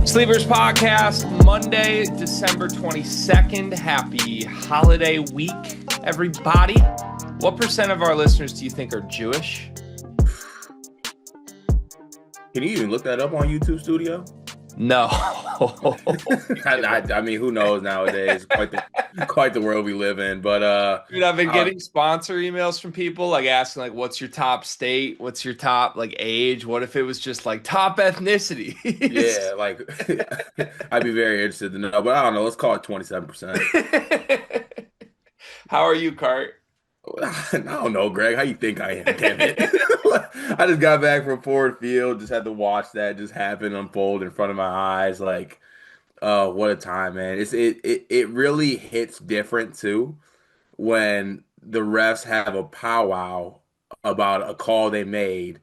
Sleepers Podcast, Monday, December 22nd. Happy holiday week, everybody. What percent of our listeners do you think are Jewish? Can you even look that up on YouTube Studio? No. I mean, who knows nowadays? Quite the world we live in. But dude, I've been getting sponsor emails from people like asking like, "What's your top state? What's your top like age? What if it was just like top ethnicity?" Yeah, like I'd be very interested to know. But I don't know. Let's call it 27%. How are you, Cart? I don't know, Greg. How you think I am? Damn it! I just got back from Ford Field. Just had to watch that just happen unfold in front of my eyes. Like, oh, what a time, man! It really hits different too when the refs have a powwow about a call they made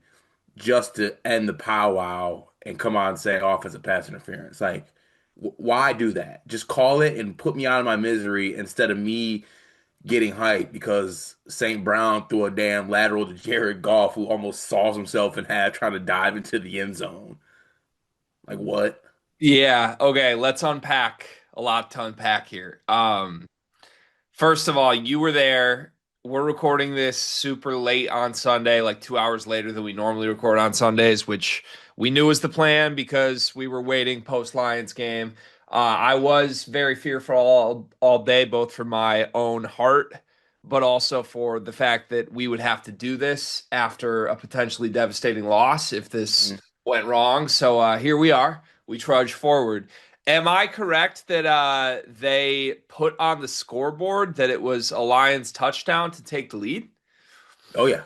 just to end the powwow and come out and say offensive pass interference. Like, why do that? Just call it and put me out of my misery instead of me getting hyped because St. Brown threw a damn lateral to Jared Goff, who almost saws himself in half trying to dive into the end zone. Like, what? Yeah, okay, let's unpack a lot to unpack here. First of all, you were there. We're recording this super late on Sunday, like 2 hours later than we normally record on Sundays, which we knew was the plan because we were waiting post Lions game. I was very fearful all day, both for my own heart, but also for the fact that we would have to do this after a potentially devastating loss if this went wrong. So here we are. We trudge forward. Am I correct that they put on the scoreboard that it was a Lions touchdown to take the lead? Oh, yeah.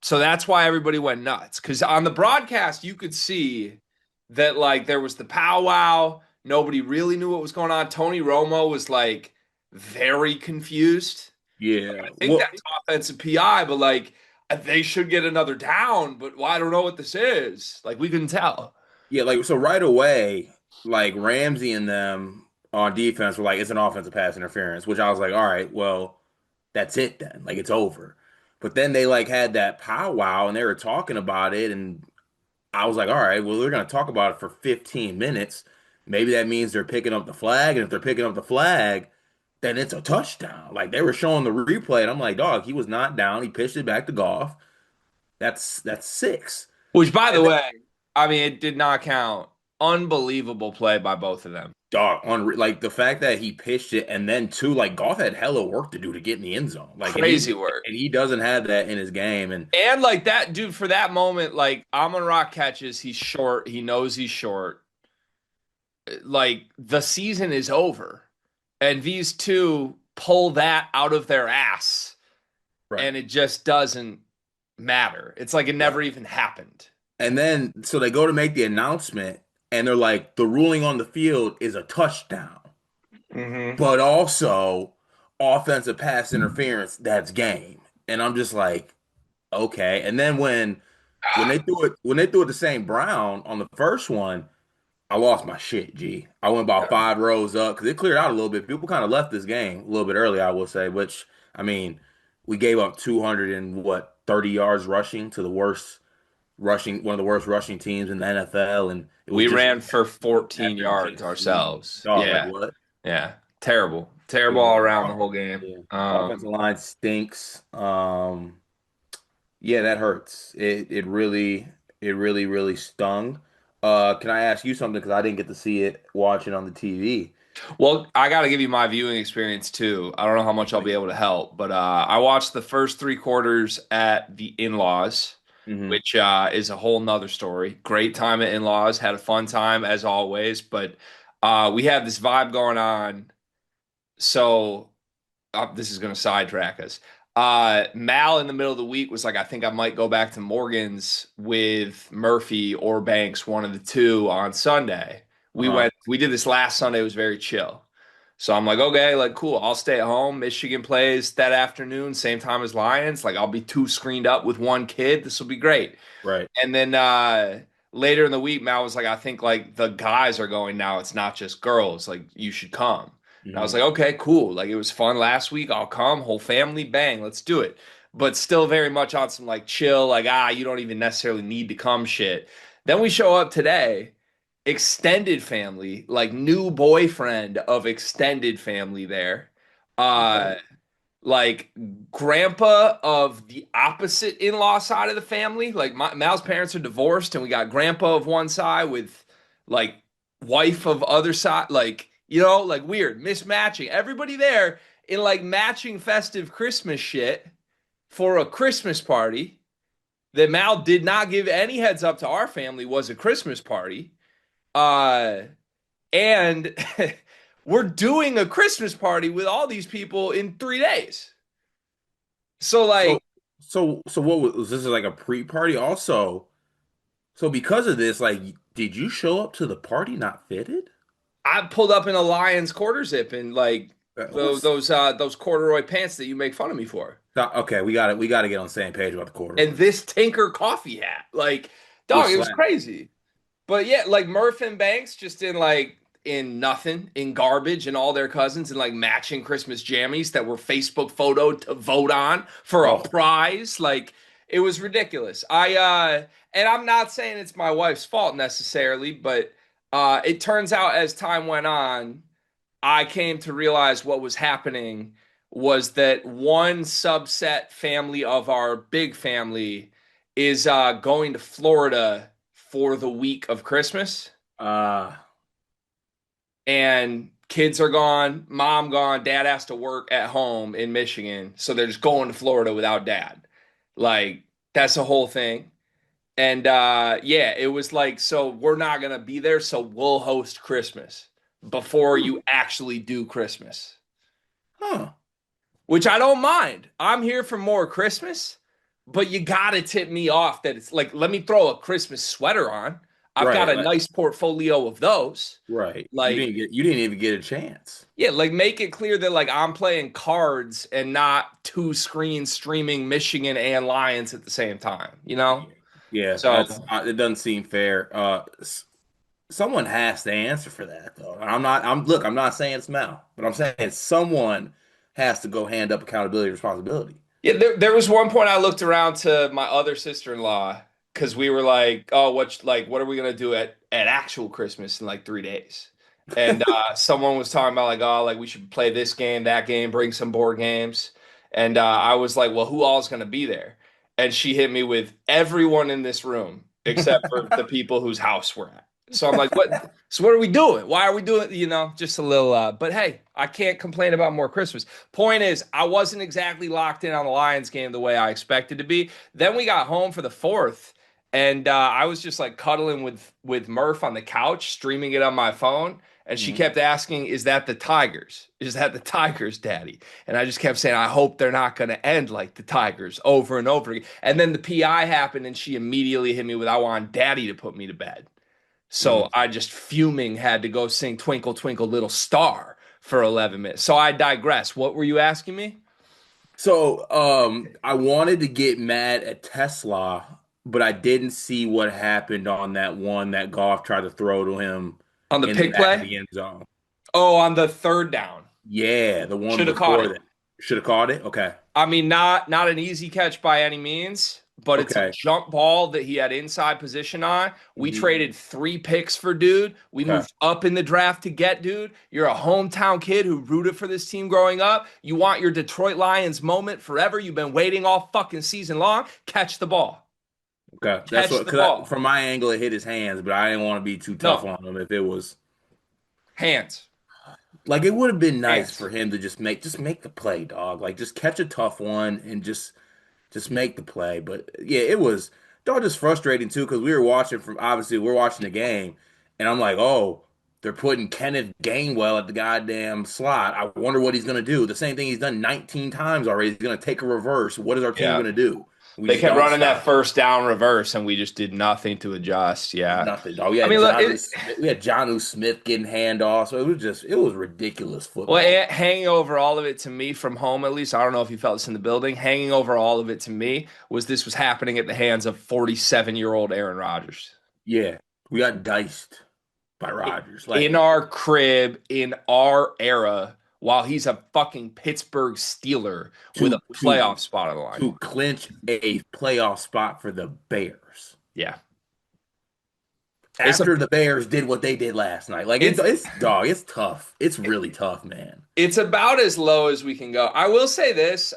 So that's why everybody went nuts. Because on the broadcast, you could see that like there was the powwow. Nobody really knew what was going on. Tony Romo was like very confused. Yeah. I think that's offensive PI, but like they should get another down. But well, I don't know what this is. Like we couldn't tell. Yeah, like so right away, like Ramsey and them on defense were like, it's an offensive pass interference, which I was like, all right, well, that's it then. Like it's over. But then they like had that powwow and they were talking about it, and I was like, all right, well, they're gonna talk about it for 15 minutes. Maybe that means they're picking up the flag, and if they're picking up the flag, then it's a touchdown. Like they were showing the replay, and I'm like, dog, he was not down. He pitched it back to Goff. That's six. Which, by the And way, I mean, it did not count. Unbelievable play by both of them. dog, on like the fact that he pitched it and then too, like Goff had hella work to do to get in the end zone. Like Crazy work. and he doesn't have that in his game. And like that dude for that moment, like Amon-Ra catches, he's short. He knows he's short. Like the season is over. And these two pull that out of their ass. Right. And it just doesn't matter. It's like it never even happened. And then so they go to make the announcement and they're like, the ruling on the field is a touchdown. But also offensive pass interference, that's game. And I'm just like, okay. And then when they threw it to St. Brown on the first one, I lost my shit, G. I went about 5 rows up because it cleared out a little bit. People kind of left this game a little bit early, I will say, which I mean, we gave up 200 and what 30 yards rushing to one of the worst rushing teams in the NFL, and we ran for 14 yards ourselves. Dog, yeah, like what? Yeah, terrible all around the whole game. Yeah. Offensive line stinks. Yeah, that hurts. It really stung. Can I ask you something because I didn't get to see it watching on the TV? Well, I got to give you my viewing experience too. I don't know how much I'll be able to help, but I watched the first 3 quarters at the in-laws, which is a whole nother story. Great time at in-laws, had a fun time as always, but we had this vibe going on. So this is going to sidetrack us. Mal in the middle of the week was like, I think I might go back to Morgan's with Murphy or Banks, one of the two on Sunday. We did this last Sunday. It was very chill. So I'm like, okay, like, cool. I'll stay at home. Michigan plays that afternoon, same time as Lions. Like, I'll be 2 screened up with one kid. This will be great. Right. And then later in the week, Mal was like, I think like the guys are going now. It's not just girls. Like, you should come. And I was Hmm. like, okay, cool. Like it was fun last week. I'll come, whole family, bang, let's do it. But still very much on some like chill, like, you don't even necessarily need to come shit. Then we show up today, extended family, like new boyfriend of extended family there. Uh, Okay. like grandpa of the opposite in-law side of the family. Like Mal's parents are divorced, and we got grandpa of one side with like wife of other side. Like like weird mismatching. Everybody there in like matching festive Christmas shit for a Christmas party that Mal did not give any heads up to our family was a Christmas party. Uh, and we're doing a Christmas party with all these people in 3 days. So So like so what was this, is like a pre-party also? So because of this, like, did you show up to the party not fitted? I pulled up in a Lions quarter zip and like What's those corduroy pants that you make fun of me for, okay? We got to get on the same page about the and corduroys. this Tinker coffee hat. Like, Which dog, it was slap? crazy. But yeah, like Murph and Banks just in nothing, in garbage, and all their cousins in like matching Christmas jammies that were Facebook photoed to vote on for a Oh, prize. Like it was ridiculous. And I'm not saying it's my wife's fault necessarily, but it turns out as time went on, I came to realize what was happening was that one subset family of our big family is going to Florida for the week of Christmas, uh, and kids are gone, mom gone, dad has to work at home in Michigan, so they're just going to Florida without dad. Like that's a whole thing. And yeah, it was like, so we're not gonna be there, so we'll host Christmas before hmm, you actually do Christmas. huh? Which I don't mind. I'm here for more Christmas, but you gotta tip me off that it's like, let me throw a Christmas sweater on. I've got Right, a nice portfolio of those. right. Like, You didn't even get a chance. yeah, like make it clear that like I'm playing cards and not two screens streaming Michigan and Lions at the same time, you know? Yeah, yeah. That's So it doesn't seem fair. Someone has to answer for that, though. And I'm not. Look. I'm not saying it's Mal, but I'm saying someone has to go hand up accountability and responsibility. yeah, there was one point I looked around to my other sister-in-law because we were like, oh, what are we gonna do at actual Christmas in like 3 days? And someone was talking about like, oh, like we should play this game, that game, bring some board games. And I was like, well, who all is gonna be there? And she hit me with everyone in this room except for the people whose house we're at. So I'm like, what? So what are we doing? Why are we doing, just a little but hey, I can't complain about more Christmas. Point is, I wasn't exactly locked in on the Lions game the way I expected to be. Then we got home for the fourth, and I was just like cuddling with Murph on the couch, streaming it on my phone. And she Mhm. kept asking, "Is that the Tigers? Is that the Tigers, Daddy?" And I just kept saying, "I hope they're not going to end like the Tigers over and over again." And then the PI happened, and she immediately hit me with, "I want Daddy to put me to bed." So Mm. I just fuming had to go sing Twinkle Twinkle Little Star for 11 minutes. So I digress. What were you asking me? So, I wanted to get mad at Tesla, but I didn't see what happened on that one that Goff tried to throw to him On the in the pick back of play? the end zone. Oh, on the third down. Yeah, the one Should have caught before it. that. Should have caught it. Okay. I mean, not an easy catch by any means, but it's a Okay. jump ball that he had inside position on. We Mhm. traded 3 picks for dude. We Okay. moved up in the draft to get dude. You're a hometown kid who rooted for this team growing up. You want your Detroit Lions moment forever. You've been waiting all fucking season long. Catch the ball. Okay. That's Catch what, the because ball. from my angle, it hit his hands, but I didn't want to be too tough No, on him if it was hands. like, it would have been nice for Hands. him to just make the play, dog. Like, just catch a tough one and just make the play. But yeah, it was dog just frustrating too because we were watching from obviously we're watching the game, and I'm like, oh, they're putting Kenneth Gainwell at the goddamn slot. I wonder what he's gonna do. The same thing he's done 19 times already. He's gonna take a reverse. What is our team Yeah. gonna do? We They just kept don't running that stop. first down reverse, and we just did nothing to adjust. Yeah. Nothing, dog. We I had mean, look, Johnu Smith. We had Johnu Smith getting handoffs. So it was ridiculous well, football. hanging over all of it to me from home, at least, I don't know if you felt this in the building, hanging over all of it to me was this was happening at the hands of 47-year-old Aaron Rodgers. Yeah, we got diced by Rodgers. In Like, our crib, in our era. while he's a fucking Pittsburgh Steeler with a to to playoff spot on the line. to clinch a playoff spot for the Bears Yeah. It's a after the Bears did what they did last night. Like it's it's dog, it's tough. It's really tough, man. it's about as low as we can go. I will say this,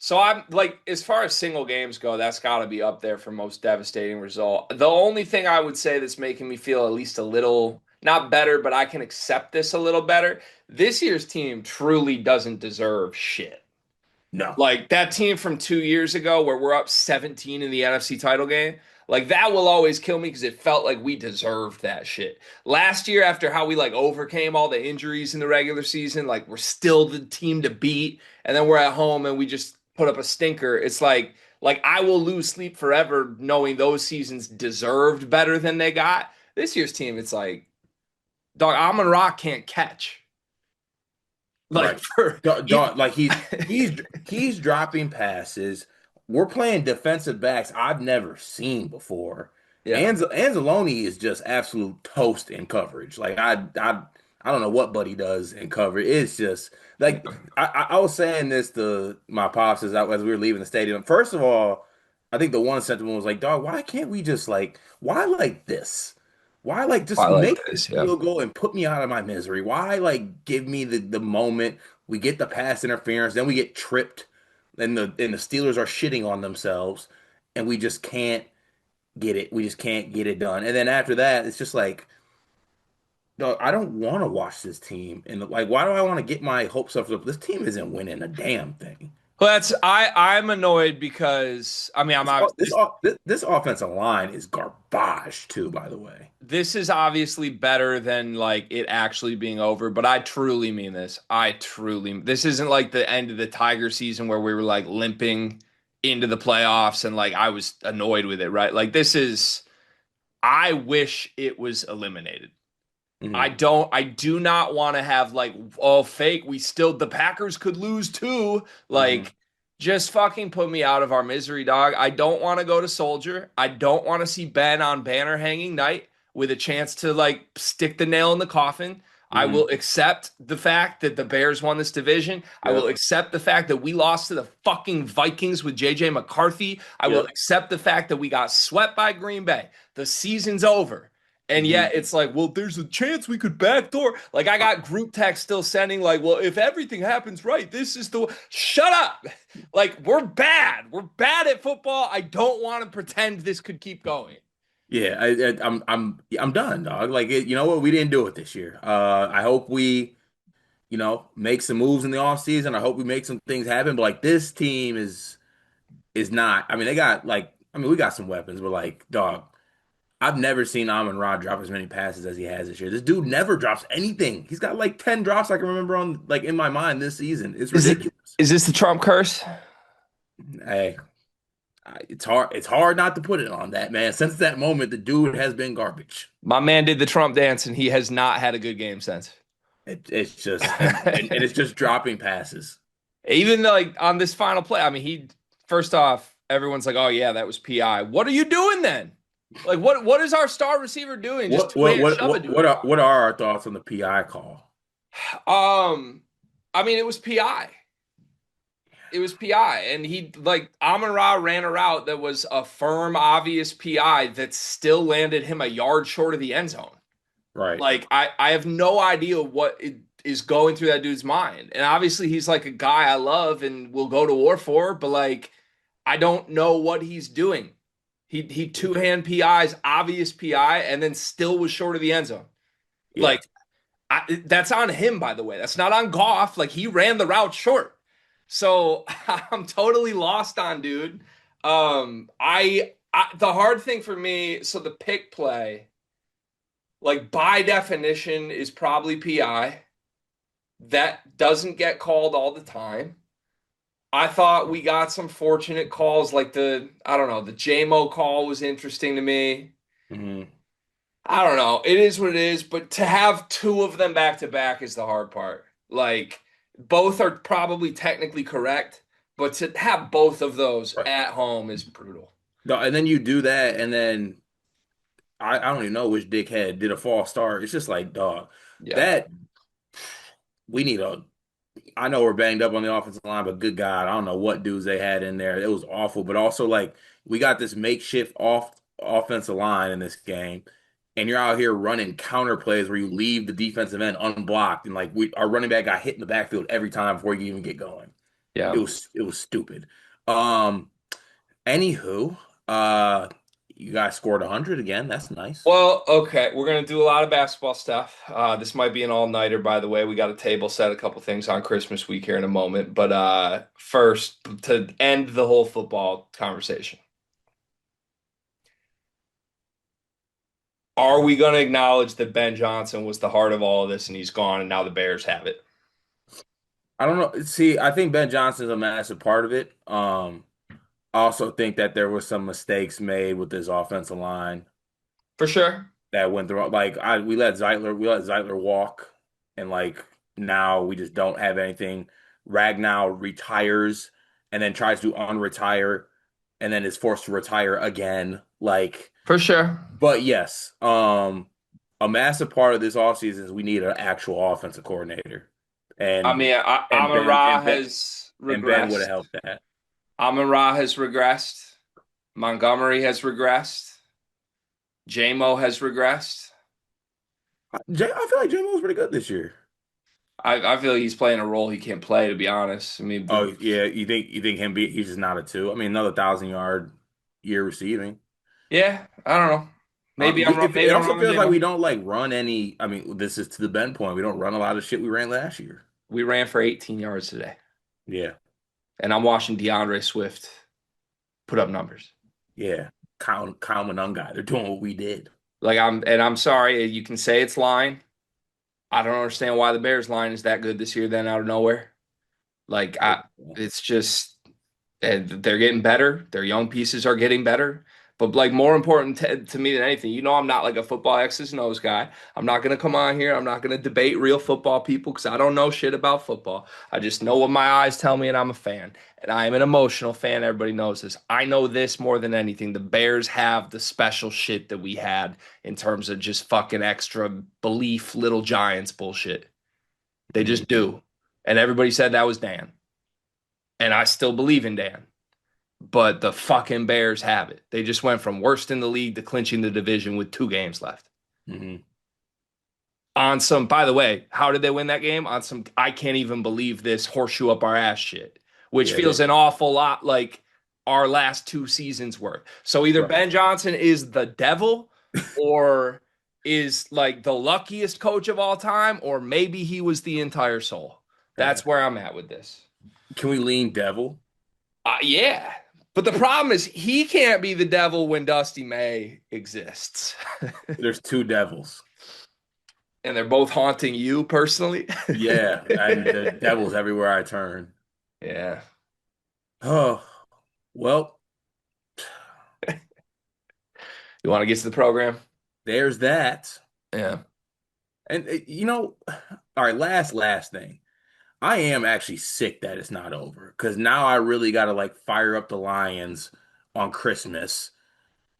so I'm like, as far as single games go, that's got to be up there for most devastating result. The only thing I would say that's making me feel at least a little not better, but I can accept this a little better. This year's team truly doesn't deserve shit. No. Like that team from 2 years ago where we're up 17 in the NFC title game, like that will always kill me because it felt like we deserved that shit. Last year, after how we like overcame all the injuries in the regular season, like we're still the team to beat, and then we're at home and we just put up a stinker. It's like I will lose sleep forever knowing those seasons deserved better than they got. This year's team, it's like, dog, Amon Ra can't catch. Like Right. for Dog, like he's dropping passes. We're playing defensive backs I've never seen before. yeah. Anzalone is just absolute toast in coverage. Like I don't know what Buddy does in coverage. It's just like I was saying this to my pops as we were leaving the stadium. First of all, I think the one sentiment was like, dog, why can't we just like why like this? Why like I just like make this this, yeah. field goal and put me out of my misery? Why like give me the moment we get the pass interference, then we get tripped, and the Steelers are shitting on themselves, and we just can't get it. We just can't get it done. And then after that, it's just like, no, I don't want to watch this team. And like, why do I want to get my hopes up? This team isn't winning a damn thing. Well, I'm annoyed because I mean I'm This offensive line is garbage too, by the way. this is obviously better than like it actually being over, but I truly mean this. This isn't like the end of the Tiger season where we were like limping into the playoffs and like I was annoyed with it, right? Like this is I wish it was eliminated. Hmm. I do not want to have like, oh, fake. The Packers could lose too. Hmm. Like, just fucking put me out of our misery, dog. I don't want to go to Soldier. I don't want to see Ben on banner hanging night with a chance to like stick the nail in the coffin. I Hmm. will accept the fact that the Bears won this division. I will Yep. accept the fact that we lost to the fucking Vikings with JJ McCarthy. I will Yep. accept the fact that we got swept by Green Bay. The season's over. And Hmm. yet it's like, well, there's a chance we could backdoor. Like I got group text still sending like, well, if everything happens right, this is the shut up. Like we're bad. We're bad at football. I don't want to pretend this could keep going. Yeah, I'm done, dog. Like you know what? We didn't do it this year. I hope we, make some moves in the offseason. I hope we make some things happen. But like this team is not. I mean, they got like, I mean, we got some weapons, but like, dog, I've never seen Amon Ra drop as many passes as he has this year. This dude never drops anything. He's got like 10 drops I can remember on like in my mind this season. It's Is it ridiculous. is this the Trump curse? Hey, it's hard not to put it on that man. Since that moment, the dude has been garbage. My man did the Trump dance and he has not had a good game since. It's just and it's just dropping passes. Even like on this final play, I mean, he first off, everyone's like, "Oh yeah, that was PI." What are you doing then? Like, what is our star receiver doing? Just What two what hand what shove it what to what him. are our thoughts on the PI call? I mean, it was PI. It was PI, and he like Amon Ra ran a route that was a firm, obvious PI that still landed him a yard short of the end zone. Right. Like I have no idea is going through that dude's mind. And obviously he's like a guy I love and will go to war for, but like I don't know what he's doing. He two-hand PIs, obvious PI, and then still was short of the end zone. Yeah. Like that's on him, by the way. That's not on Goff. Like he ran the route short. So I'm totally lost on dude. The hard thing for me, so the pick play, like by definition, is probably PI. That doesn't get called all the time. I thought we got some fortunate calls, like I don't know, the JMO call was interesting to me. Hmm. I don't know. It is what it is, but to have two of them back to back is the hard part. Like, both are probably technically correct, but to have both of those Right. at home is brutal. No, and then you do that, and then I don't even know which dickhead did a false start. It's just like, dog, Yeah. that. we need a. I know we're banged up on the offensive line, but good God, I don't know what dudes they had in there. It was awful. But also, like, we got this makeshift offensive line in this game, and you're out here running counter plays where you leave the defensive end unblocked, and like our running back got hit in the backfield every time before you even get going. Yeah. It was stupid. Um, Anywho, uh, you guys scored 100 again. That's nice. Well, okay, we're gonna do a lot of basketball stuff. This might be an all-nighter, by the way. We got a table set, a couple things on Christmas week here in a moment. But first, to end the whole football conversation, are we gonna acknowledge that Ben Johnson was the heart of all of this and he's gone and now the Bears have it? I don't know. See, I think Ben Johnson's a massive part of it. I also think that there was some mistakes made with this offensive line For sure. that went through. Like we let Zeitler walk, and like now we just don't have anything. Ragnow retires and then tries to unretire, and then is forced to retire again. Like, For sure. but yes, a massive part of this offseason is we need an actual offensive coordinator, I and mean, and Amon Ben Ra and Ben has and Ben would have regressed. helped that. Amon Ra has regressed. Montgomery has regressed. JMO has regressed. I feel like Jimbo was pretty good this year. I feel like he's playing a role he can't play, to be honest. I mean, Oh yeah, you think he's just not a two? I mean, another 1,000 yard year receiving. yeah, I don't know. Maybe I'm wrong. It Maybe I'm also wrong with feels like we JMO. don't like run any. I mean, this is to the bend point. We don't run a lot of shit we ran last year. We ran for 18 yards today, Yeah, and I'm watching DeAndre Swift put up numbers. yeah. Kyle Monunga, they're doing what we did. I'm sorry. You can say it's line. I don't understand why the Bears line is that good this year. Then out of nowhere, it's just and they're getting better. Their young pieces are getting better. But like more important to me than anything, I'm not like a football X's and O's guy. I'm not gonna come on here. I'm not gonna debate real football people because I don't know shit about football. I just know what my eyes tell me, and I'm a fan. And I am an emotional fan. Everybody knows this. I know this more than anything. The Bears have the special shit that we had in terms of just fucking extra belief, little giants bullshit. They Mhm. just do. And everybody said that was Dan. And I still believe in Dan, but the fucking Bears have it. They just went from worst in the league to clinching the division with 2 games left. Mhm. On some, by the way, how did they win that game? On some, I can't even believe this horseshoe up our ass shit, which Yeah, feels they an awful lot like our last 2 seasons worth. So either right. Ben Johnson is the devil or is like the luckiest coach of all time, or maybe he was the entire soul. Uh, That's where I'm at with this. can we lean devil? Yeah. But the problem is he can't be the devil when Dusty May exists. There's two devils. And they're both haunting you personally. Yeah, and the devil's everywhere I turn. Yeah. Oh, well, You want to get to the program? there's that. Yeah. And all right, last thing. I am actually sick that it's not over because now I really got to like fire up the Lions on Christmas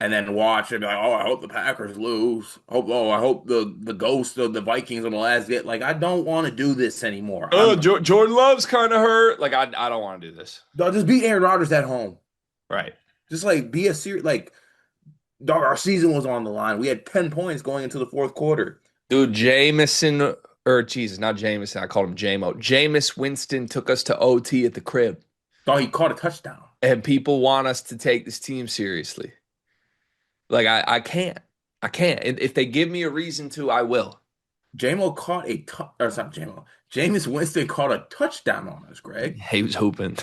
and then watch and be like, oh, I hope the Packers lose. I hope the ghost of the Vikings on the last get. Like, I don't want to do this anymore. Oh, Jordan Love's kind of hurt. Like, I don't want to do this. Dog, just beat Aaron Rodgers at home. Right. Just like be a serious like, dog. Our season was on the line. We had 10 points going into the fourth quarter. Dude, Jameson, or Jesus, not Jameson. I called him JMO. Jameis Winston took us to OT at the crib. Dog, he caught a touchdown. And people want us to take this team seriously. Like, I can't. I can't. And if they give me a reason to, I will. JMO caught or it's not JMO. Jameis Winston caught a touchdown on us, Greg. He was hooping.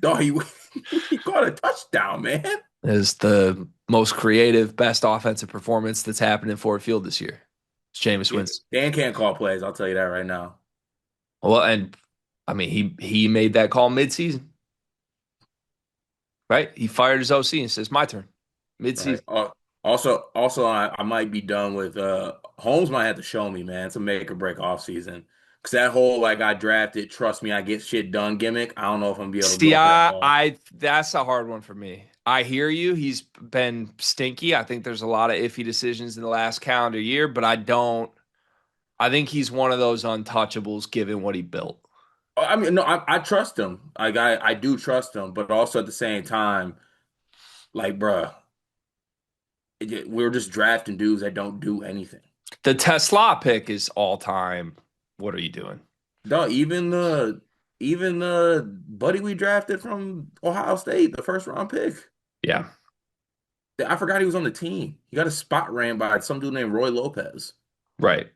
Dog, he caught a touchdown, man. Is the most creative, best offensive performance that's happened in Ford Field this year. It's Jameis Yeah, Winston. Dan can't call plays. I'll tell you that right now. Well, and I mean, he made that call midseason, right? He fired his OC and says, "My turn." Right. Midseason. Also, I might be done with Holmes might have to show me, man. It's a make or break off season. Cause that whole like I drafted, trust me, I get shit done gimmick. I don't know if I'm gonna be able to See, go for that long. that's a hard one for me. I hear you. He's been stinky. I think there's a lot of iffy decisions in the last calendar year, but I don't. I think he's one of those untouchables given what he built. I mean, no, I trust him. Like I do trust him, but also at the same time, like, bruh, we're just drafting dudes that don't do anything. The Tesla pick is all time. What are you doing? No, even the buddy we drafted from Ohio State, the first round pick. Yeah, I forgot he was on the team. He got a spot ran by some dude named Roy Lopez. right.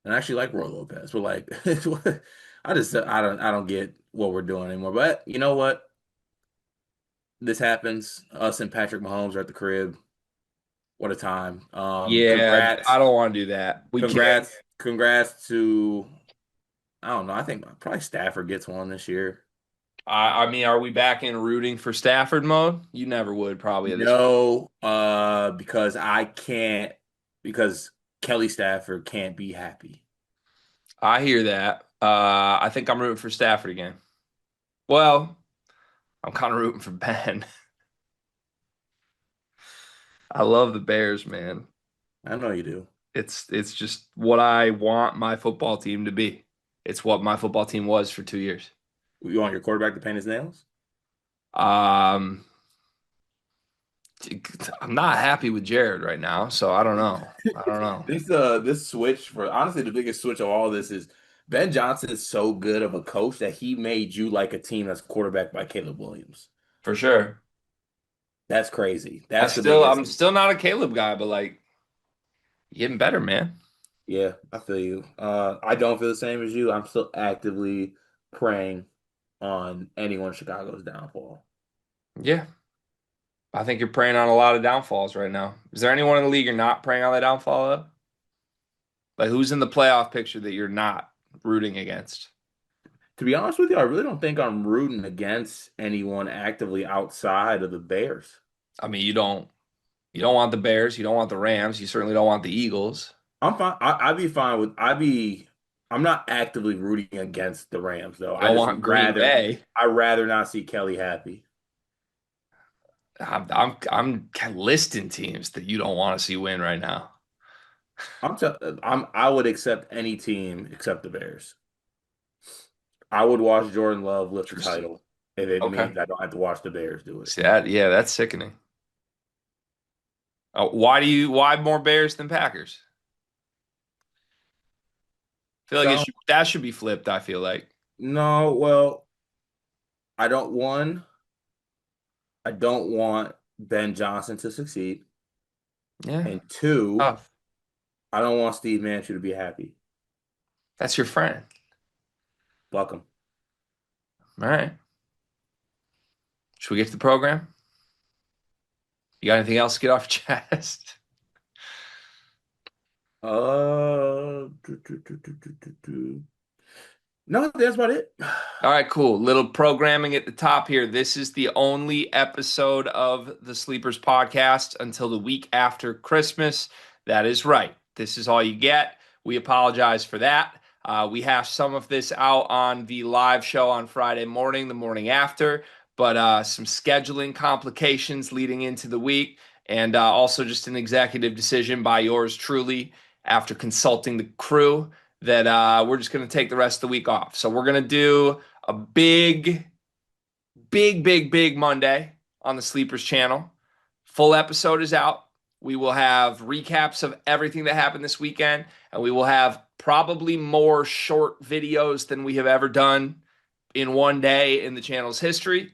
And I actually like Roy Lopez, but like I don't get what we're doing anymore. But you know what? This happens. Us and Patrick Mahomes are at the crib. What a time. Yeah, I Congrats. don't want to do that. We can't. Congrats to I don't know. I think probably Stafford gets one this year. I mean, are we back in rooting for Stafford mode? You never would probably at this point. No, because I can't because Kelly Stafford can't be happy. I hear that. I think I'm rooting for Stafford again. Well, I'm kind of rooting for Ben. I love the Bears, man. I know you do. It's just what I want my football team to be. It's what my football team was for 2 years. You want your quarterback to paint his nails? Um, I'm not happy with Jared right now, so I don't know. I don't know This switch for honestly the biggest switch of all this is Ben Johnson is so good of a coach that he made you like a team that's quarterbacked by Caleb Williams. for sure. That's crazy. That's the biggest. I'm still not a Caleb guy, but like getting better, man. Yeah, I feel you. I don't feel the same as you. I'm still actively praying on anyone Chicago's downfall. Yeah, I think you're preying on a lot of downfalls right now. Is there anyone in the league you're not preying on the downfall of? Like who's in the playoff picture that you're not rooting against? To be honest with you, I really don't think I'm rooting against anyone actively outside of the Bears. I mean, you don't want the Bears, you don't want the Rams, you certainly don't want the Eagles. I'm fine. I'd be fine with. I'm not actively rooting against the Rams though. You don't want Green Bay. I'd rather not see Kelly happy. I'm listing teams that you don't want to see win right now. I would accept any team except the Bears. I would watch Jordan Love lift the Interesting. title if it Okay. means I don't have to watch the Bears do it. See that? Yeah, that's sickening. Why more Bears than Packers? I feel like So that should be flipped, I feel like. no, well, I don't one. I don't want Ben Johnson to succeed, Yeah, and two, tough. I don't want Steve Manchu to be happy. That's your friend. Fuck him. All right. Should we get to the program? You got anything else to get off your chest? No, that's about it. All right, cool. Little programming at the top here. This is the only episode of the Sleepers podcast until the week after Christmas. That is right. This is all you get. We apologize for that. We hashed some of this out on the live show on Friday morning, the morning after, but some scheduling complications leading into the week, and also just an executive decision by yours truly after consulting the crew that we're just going to take the rest of the week off. So we're going to do a big Monday on the Sleepers channel. Full episode is out. We will have recaps of everything that happened this weekend, and we will have probably more short videos than we have ever done in one day in the channel's history.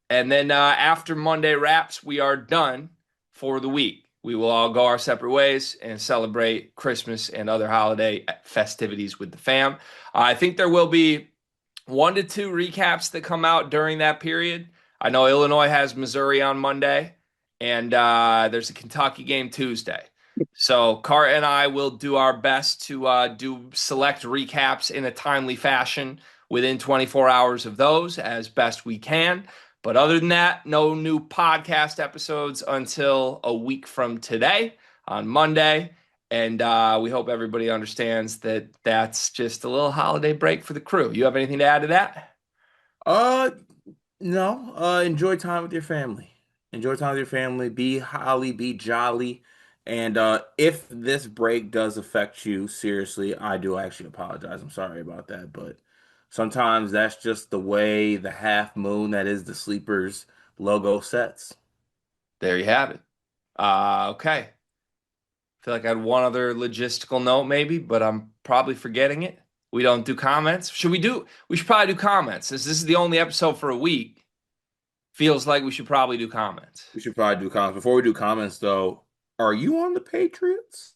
And then after Monday wraps, we are done for the week. We will all go our separate ways and celebrate Christmas and other holiday festivities with the fam. I think there will be 1 to 2 recaps that come out during that period. I know Illinois has Missouri on Monday, and there's a Kentucky game Tuesday. So Cart and I will do our best to do select recaps in a timely fashion within 24 hours of those as best we can. But other than that, no new podcast episodes until a week from today on Monday. And we hope everybody understands that that's just a little holiday break for the crew. You have anything to add to that? Uh, no. Enjoy time with your family. Enjoy time with your family. Be holly, be jolly, And if this break does affect you seriously, I do actually apologize. I'm sorry about that, but sometimes that's just the way the half moon that is the sleepers logo sets. There you have it. Okay. Feel like I had one other logistical note maybe, but I'm probably forgetting it. We don't do comments. Should we do? We should probably do comments. Since this is the only episode for a week, feels like we should probably do comments. We should probably do comments. Before we do comments, though, are you on the Patriots?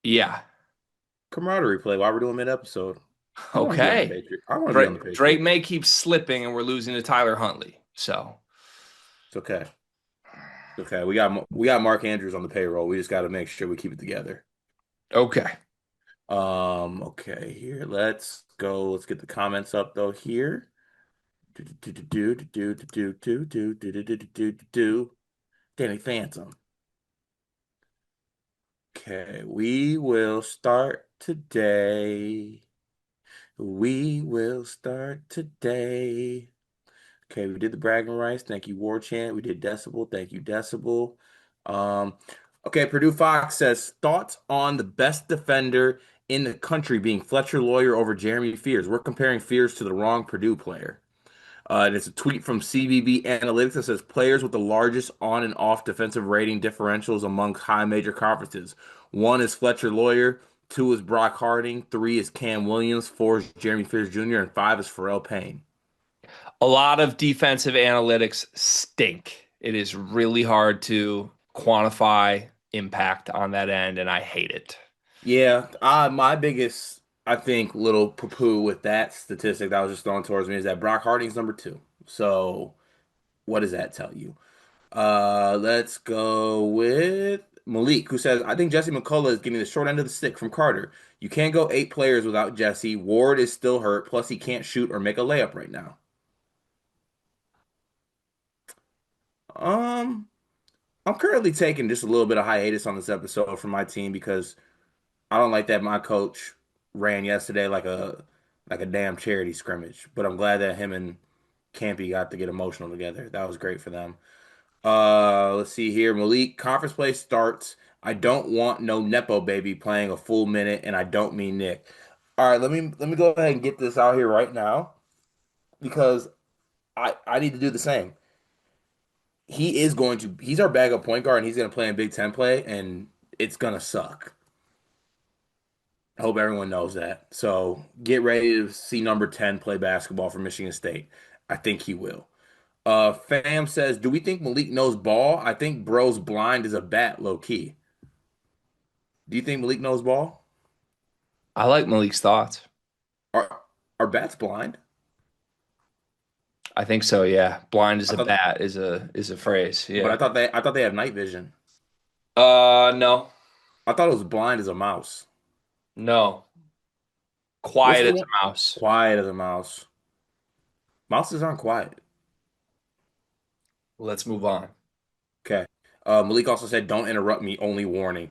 Yeah. Camaraderie play while we're doing mid-episode. I want to be on the Okay. Patriots. I want to be on the Drake Patriots. may keep slipping and we're losing to Tyler Huntley. So, It's okay. It's okay. We got Mark Andrews on the payroll. We just got to make sure we keep it together. okay. Okay, here. Let's go. Let's get the comments up though here. Danny Phantom. Okay, we will start today. We will start today. Okay, we did the bragging rights. Thank you, War Chant. We did Decibel. Thank you, Decibel. Um, okay, Purdue Fox says thoughts on the best defender in the country being Fletcher Lawyer over Jeremy Fears. We're comparing Fears to the wrong Purdue player. And it's a tweet from CBB Analytics that says players with the largest on and off defensive rating differentials among high major conferences. One is Fletcher Lawyer, two is Brock Harding, three is Cam Williams, four is Jeremy Fears Jr., and five is Pharrell Payne. A lot of defensive analytics stink. It is really hard to quantify impact on that end, and I hate it. Yeah, my biggest, I think, little poo-poo with that statistic that was just thrown towards me is that Brock Harding's number two. So what does that tell you? Let's go with Malik, who says, I think Jesse McCullough is getting the short end of the stick from Carter. You can't go eight players without Jesse. Ward is still hurt, plus he can't shoot or make a layup right now. Um, I'm currently taking just a little bit of hiatus on this episode for my team because I don't like that my coach ran yesterday like a damn charity scrimmage. But I'm glad that him and Campy got to get emotional together. That was great for them. Let's see here. Malik, conference play starts. I don't want no Nepo baby playing a full minute, and I don't mean Nick. All right, let me go ahead and get this out here right now because I need to do the same. He's our backup point guard, and he's gonna play in Big Ten play, and it's gonna suck. I hope everyone knows that. So get ready to see number 10 play basketball for Michigan State. I think he will. Fam says, do we think Malik knows ball? I think bro's blind as a bat, low key. Do you think Malik knows ball? I like Malik's thoughts. Are are bats blind? I think so, yeah. Blind as I a thought, bat is a phrase. but Yeah. I thought they have night vision. No. I thought it was blind as a mouse. No. What's Quiet the as one? a mouse. Quiet as a mouse. Mouses aren't quiet. Let's move on. Okay. Malik also said, "Don't interrupt me. Only warning."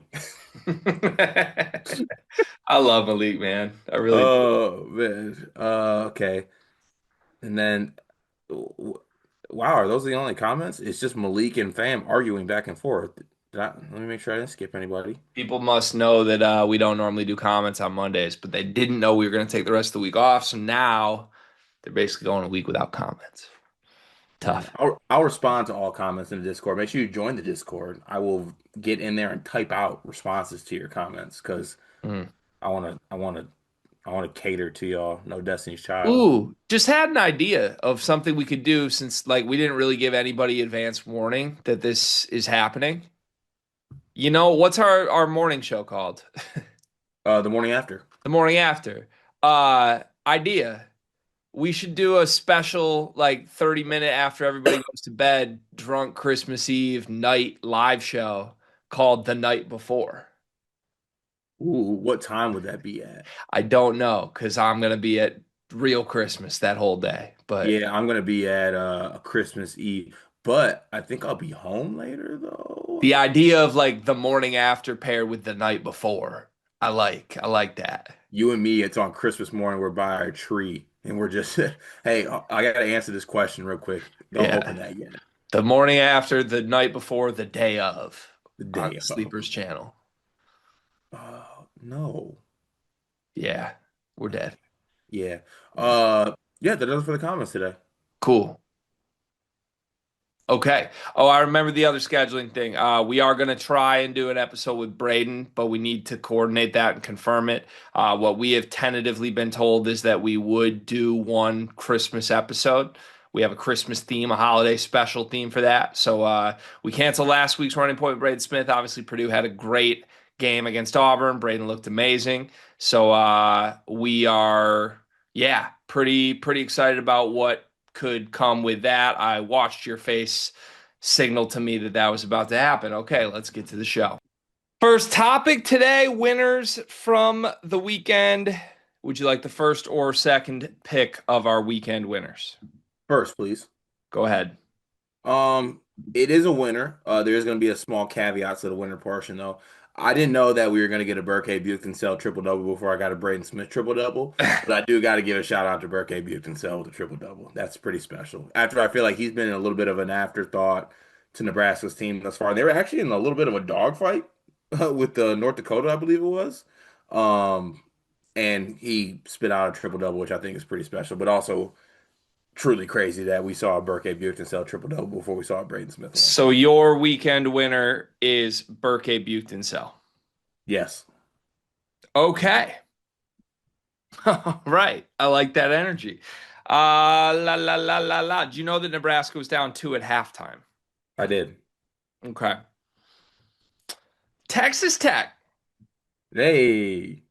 I love Malik, man. I really do. Oh man. Okay. And then, w- wow, are those the only comments? It's just Malik and Fam arguing back and forth. Let me make sure I didn't skip anybody. People must know that we don't normally do comments on Mondays, but they didn't know we were going to take the rest of the week off. So now they're basically going a week without comments. Yeah, Tough. I'll respond to all comments in the Discord. Make sure you join the Discord. I will get in there and type out responses to your comments because Mm. I want to cater to y'all. No Destiny's Child. Ooh, just had an idea of something we could do since like we didn't really give anybody advance warning that this is happening. You know, what's our morning show called? The morning after. The morning after. Idea. We should do a special like 30-minute after everybody goes to bed, drunk Christmas Eve night live show called The Night Before. Ooh, what time would that be at? I don't know because I'm gonna be at real Christmas that whole day. But Yeah, I'm gonna be at Christmas Eve, but I think I'll be home later though. the idea of like the morning after paired with the night before, I like that. You and me, it's on Christmas morning. We're by our tree, and we're just, hey, I gotta answer this question real quick. Don't open Yeah. that yet. The morning after, the night before, the day of. on the Damn. Sleepers channel. No. Yeah, we're dead. Yeah. Yeah. Yeah, that does it for the comments today. Cool. Okay. Oh, I remember the other scheduling thing. We are going to try and do an episode with Braden, but we need to coordinate that and confirm it. What we have tentatively been told is that we would do one Christmas episode. We have a Christmas theme, a holiday special theme for that. So we canceled last week's running point with Braden Smith. Obviously, Purdue had a great game against Auburn. Braden looked amazing. So we are, yeah, pretty excited about what could come with that. I watched your face signal to me that that was about to happen. Okay, let's get to the show. First topic today, winners from the weekend. Would you like the first or second pick of our weekend winners? First, please. Go ahead. Um, it is a winner. There is going to be a small caveat to the winner portion, though. I didn't know that we were going to get a Burke Buchanan triple double before I got a Braden Smith triple double, but I do got to give a shout out to Burke Buchanan with a triple double. That's pretty special. After I feel like he's been a little bit of an afterthought to Nebraska's team thus far. They were actually in a little bit of a dogfight with the North Dakota, I believe it was. Um, and he spit out a triple double, which I think is pretty special, but also truly crazy that we saw Burke Buchanan triple double before we saw Braden Smith one. So your weekend winner is Burke Buchanan. Yes, Okay. All right. I like that energy. La la la la la. Do you know that Nebraska was down two at halftime? I did. Okay. Texas Tech. Hey,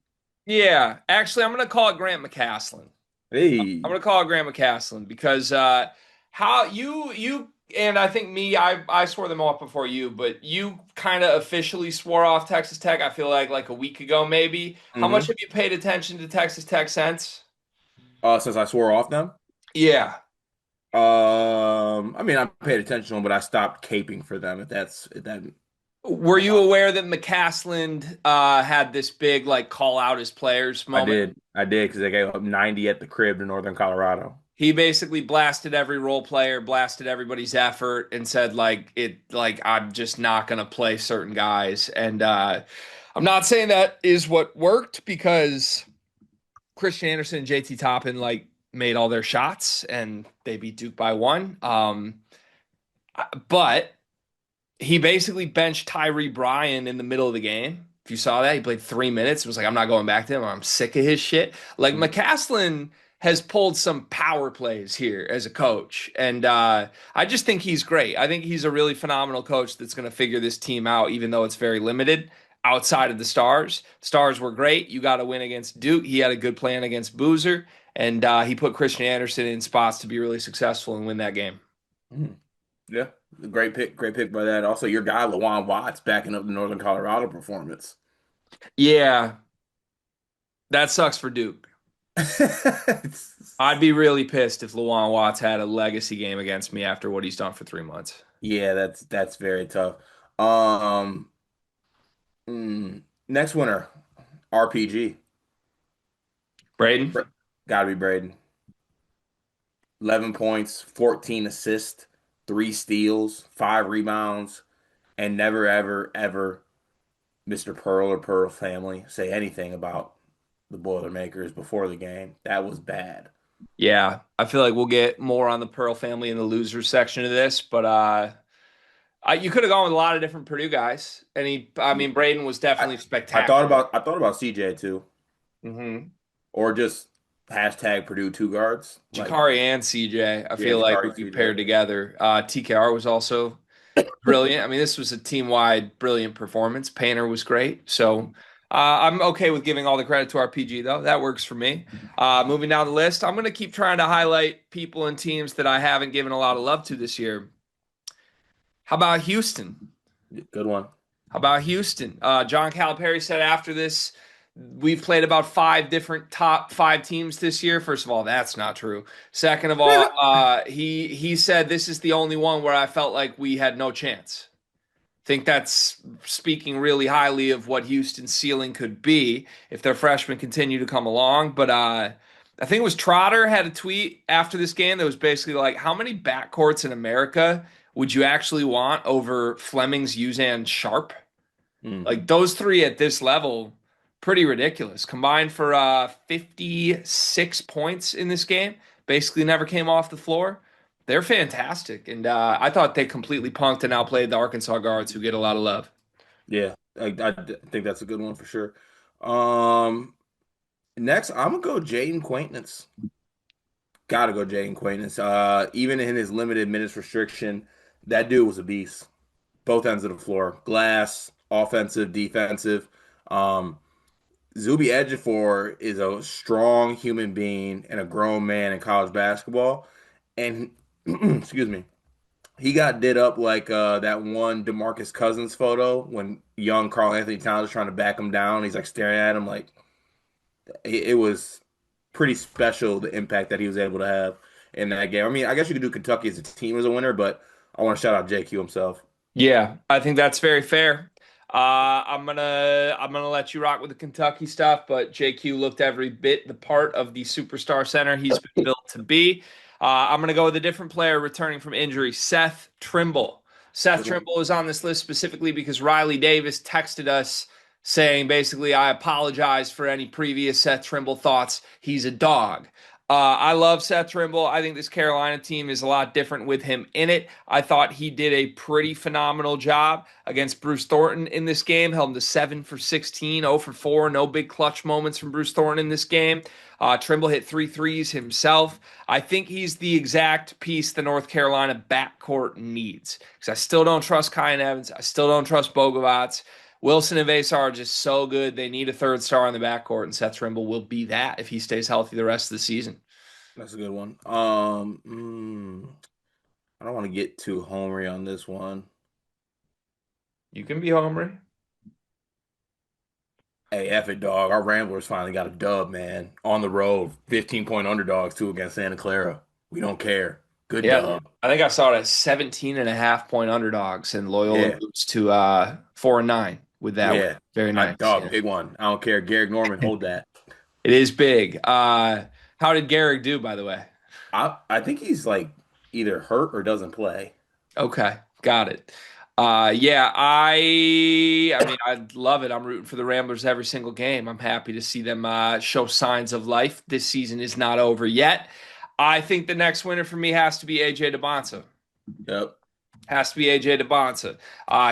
Yeah, actually, I'm gonna call it Grant McCaslin. I'm hey. gonna call it Grant McCaslin because how you and I think me, I swore them off before you, but you kind of officially swore off Texas Tech. I feel like a week ago, maybe. How much Mm-hmm. have you paid attention to Texas Tech since? Since I swore off them, Yeah. I mean, I paid attention to them, but I stopped caping for them. If that, Were you aware that McCaslin had this big like call out his players moment? I did because they gave up 90 at the crib to Northern Colorado. He basically blasted every role player, blasted everybody's effort, and said like I'm just not gonna play certain guys. And I'm not saying that is what worked because Christian Anderson and JT Toppin like made all their shots and they beat Duke by one. But he basically benched Tyree Bryan in the middle of the game. If you saw that, he played 3 minutes. It was like, I'm not going back to him. I'm sick of his shit. Like McCaslin has pulled some power plays here as a coach. And I just think he's great. I think he's a really phenomenal coach that's going to figure this team out, even though it's very limited outside of the Stars. Stars were great. You got to win against Duke. He had a good plan against Boozer. And he put Christian Anderson in spots to be really successful and win that game. Mhm. Yeah, great pick by that. Also, your guy Lawan Watts backing up the Northern Colorado performance. Yeah, that sucks for Duke. I'd be really pissed if Luwan Watts had a legacy game against me after what he's done for 3 months. Yeah, that's very tough. Um, Next winner, RPG. Braden? Gotta be Braden. 11 points, 14 assists, 3 steals, 5 rebounds, and never, ever, ever Mr. Pearl or Pearl family say anything about the Boilermakers before the game. That was bad. Yeah, I feel like we'll get more on the Pearl family in the losers section of this, but you could have gone with a lot of different Purdue guys, and I Yeah. mean, Braden was I, definitely spectacular. I thought about CJ too, hmm or just hashtag Purdue two guards. Like, Jakari and CJ, I yeah, feel like Jakari would be CJ. paired together. TKR was also brilliant. I mean, this was a team-wide brilliant performance. Painter was great. So I'm okay with giving all the credit to RPG, though. That works for me. Moving down the list, I'm going to keep trying to highlight people and teams that I haven't given a lot of love to this year. How about Houston? Good one. How about Houston? John Calipari said after this, we've played about five different top five teams this year. First of all, that's not true. Second of all, he said this is the only one where I felt like we had no chance. Think that's speaking really highly of what Houston's ceiling could be if their freshmen continue to come along. But I think it was Trotter had a tweet after this game that was basically like, how many backcourts in America would you actually want over Fleming's Uzan Sharp? Mm, Like those three at this level, pretty ridiculous. Combined for 56 points in this game, basically never came off the floor. They're fantastic. And I thought they completely punked and outplayed the Arkansas guards who get a lot of love. yeah, think that's a good one for sure. Um, Next, I'm gonna go Jaden Quaintance. Gotta go Jaden Quaintance. Even in his limited minutes restriction, that dude was a beast. Both ends of the floor, glass, offensive, defensive. Um, Zuby Ejiofor is a strong human being and a grown man in college basketball. And excuse me, he got did up like that one DeMarcus Cousins photo when young Carl Anthony Towns is trying to back him down. He's like staring at him like it was pretty special the impact that he was able to have in that game. I mean, I guess you could do Kentucky as a team as a winner, but I want to shout out JQ himself. Yeah, I think that's very fair. I'm gonna let you rock with the Kentucky stuff, but JQ looked every bit the part of the superstar center he's been built to be. I'm gonna go with a different player returning from injury, Seth Trimble. Seth Good one. Trimble is on this list specifically because Riley Davis texted us saying basically, I apologize for any previous Seth Trimble thoughts. He's a dog. I love Seth Trimble. I think this Carolina team is a lot different with him in it. I thought he did a pretty phenomenal job against Bruce Thornton in this game. Held him to 7 for 16, 0 for 4. No big clutch moments from Bruce Thornton in this game. Trimble hit three threes himself. I think he's the exact piece the North Carolina backcourt needs. Because I still don't trust Kyan Evans. I still don't trust Bogovats. Wilson and Vasar are just so good. They need a third star in the backcourt, and Seth Trimble will be that if he stays healthy the rest of the season. That's a good one. I don't want to get too homery on this one. You can be Homer. Hey, F it, dog. Our Ramblers finally got a dub, man. On the road, 15-point underdogs too against Santa Clara. We don't care. Good Yeah, dub. I think I saw it as 17 and a half point underdogs, and Loyola Yeah, moves to 4-9 with that win. yeah. Very I nice. dog, Yeah. big one. I don't care. Garrick Norman, hold that. It is big. How did Garrick do, by the way? I think he's like either hurt or doesn't play. Okay, got it. Yeah, I mean, I love it. I'm rooting for the Ramblers every single game. I'm happy to see them show signs of life. This season is not over yet. I think the next winner for me has to be AJ DeBonsa. Yep. Has to be AJ DeBonsa.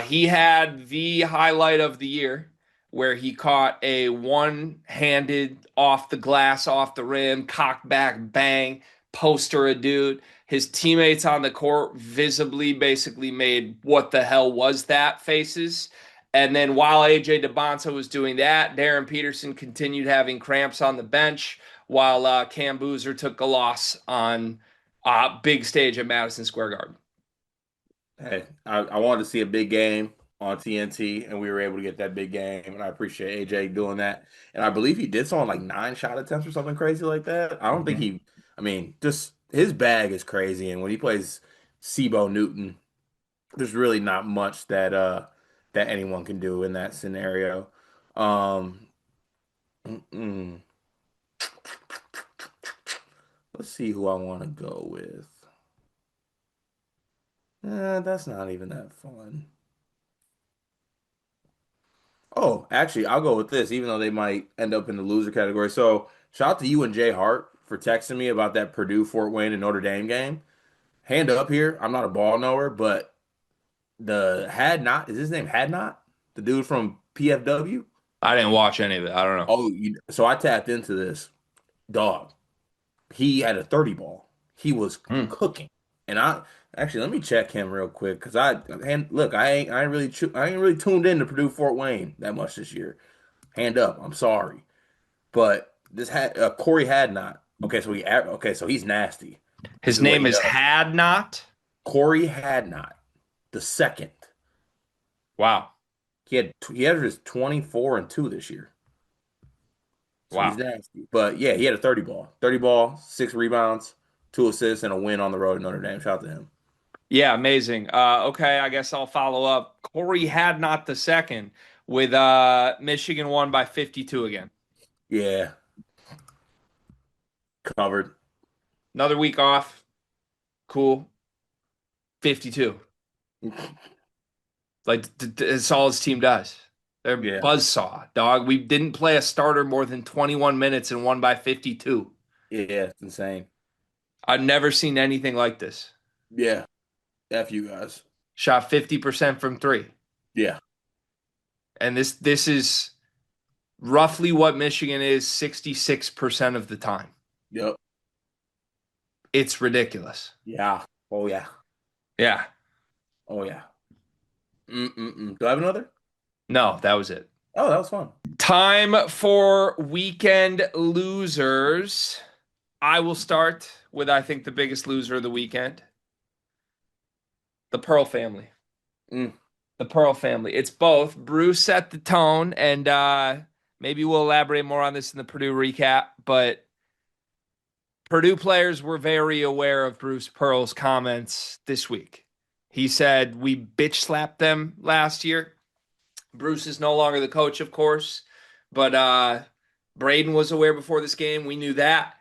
He had the highlight of the year where he caught a one-handed off the glass, off the rim, cock back bang, poster a dude. His teammates on the court visibly basically made what the hell was that faces. And then while AJ DeBonsa was doing that, Darren Peterson continued having cramps on the bench while Cam Boozer took a loss on big stage at Madison Square Garden. Hey, I wanted to see a big game on TNT, and we were able to get that big game, and I appreciate AJ doing that. And I believe he did so on like 9 shot attempts or something crazy like that. I don't think Mhm. he, I mean, just his bag is crazy, and when he plays Sibo Newton, there's really not much that anyone can do in that scenario. Um, mm-mm. Let's see who I want to go with. That's not even that fun. Oh, actually, I'll go with this, even though they might end up in the loser category. So, shout out to you and Jay Hart for texting me about that Purdue Fort Wayne and Notre Dame game. Hand up here, I'm not a ball knower, but the had not is his name had not the dude from PFW. I didn't watch any of it. I don't know. So I tapped into this dog. He had a 30 ball. He was Hmm. cooking, and I actually let me check him real quick because and look, I ain't really tuned in to Purdue Fort Wayne that much this year. Hand up, I'm sorry. But this had Corey had not. Okay, so he's nasty. This His is what name he is does. Had Not. Corey had not the second. Wow. He averaged 24 and 2 this year. So he's Wow. nasty. But yeah, he had a 30 ball. 30 ball, 6 rebounds, 2 assists, and a win on the road at Notre Dame. Shout out to him. Yeah, amazing. Okay, I guess I'll follow up. Corey Had Not the second with Michigan won by 52 again. Yeah. Covered. Another week off. Cool. 52. Like it's all his team does. They're Yeah. buzzsaw, dog. We didn't play a starter more than 21 minutes and won by 52. Yeah, it's insane. I've never seen anything like this. Yeah. F you guys. Shot 50% from three. Yeah. And this is roughly what Michigan is 66% of the time. Yep. It's ridiculous. Yeah. Oh yeah. Yeah. Oh yeah. Mm-mm-mm. Do I have another? No, that was it. Oh, that was fun. Time for weekend losers. I will start with, I think, the biggest loser of the weekend, the Pearl family. Mm. The Pearl family. It's both. Bruce set the tone, and maybe we'll elaborate more on this in the Purdue recap, but Purdue players were very aware of Bruce Pearl's comments this week. He said, we bitch slapped them last year. Bruce is no longer the coach, of course, but Braden was aware before this game. We knew that.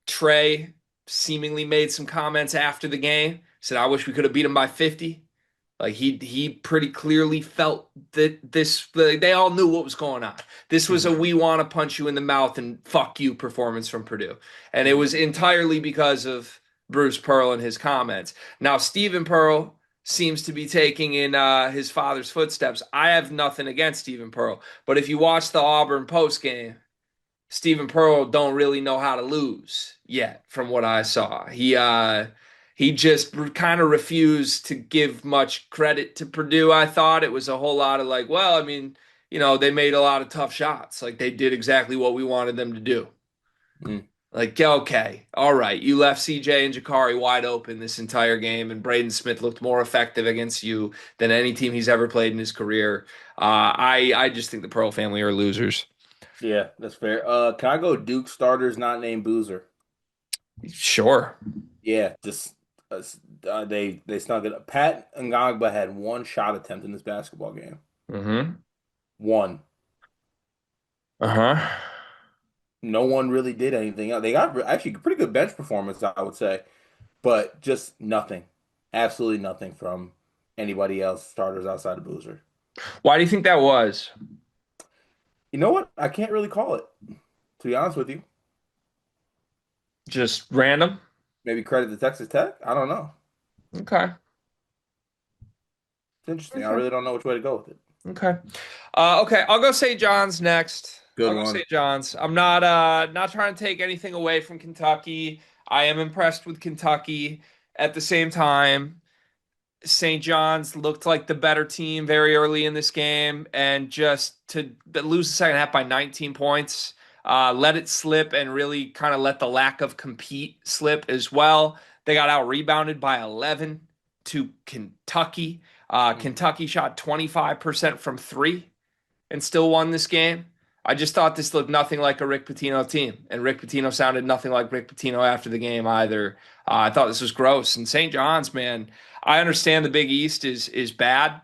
Trey seemingly made some comments after the game. Said, I wish we could have beat him by 50. Like he pretty clearly felt that they all knew what was going on. This was a Mhm. we want to punch you in the mouth and fuck you performance from Purdue. And it Mhm. was entirely because of Bruce Pearl and his comments. Now Stephen Pearl seems to be taking in his father's footsteps. I have nothing against Stephen Pearl, but if you watch the Auburn post game, Stephen Pearl don't really know how to lose yet, from what I saw. He just kind of refused to give much credit to Purdue. I thought it was a whole lot of like, well, I mean, they made a lot of tough shots. Like they did exactly what we wanted them to do. Mm. Like, okay, all right, you left CJ and Jakari wide open this entire game, and Braden Smith looked more effective against you than any team he's ever played in his career. I just think the Pearl family are losers. Yeah, that's fair. Can I go Duke starters not named Boozer? Sure. Yeah, just uh, they snuck it. Pat Ngagba had one shot attempt in this basketball game. Mm-hmm. One. Uh-huh. No one really did anything else. They got actually pretty good bench performance, I would say, but just nothing, absolutely nothing from anybody else starters outside of Boozer. Why do you think that was? You know what? I can't really call it, to be honest with you. Just random? Maybe credit to Texas Tech. I don't know. Okay. It's interesting. I Okay. really don't know which way to go with it. Okay. Okay, I'll go St. John's next. Good I'll go one. St. John's. I'm not trying to take anything away from Kentucky. I am impressed with Kentucky. At the same time, St. John's looked like the better team very early in this game, and just to lose the second half by 19 points, let it slip, and really kind of let the lack of compete slip as well. They got out rebounded by 11 to Kentucky. Mhm. Kentucky shot 25% from three and still won this game. I just thought this looked nothing like a Rick Pitino team, and Rick Pitino sounded nothing like Rick Pitino after the game either. I thought this was gross. And St. John's, man, I understand the Big East is bad.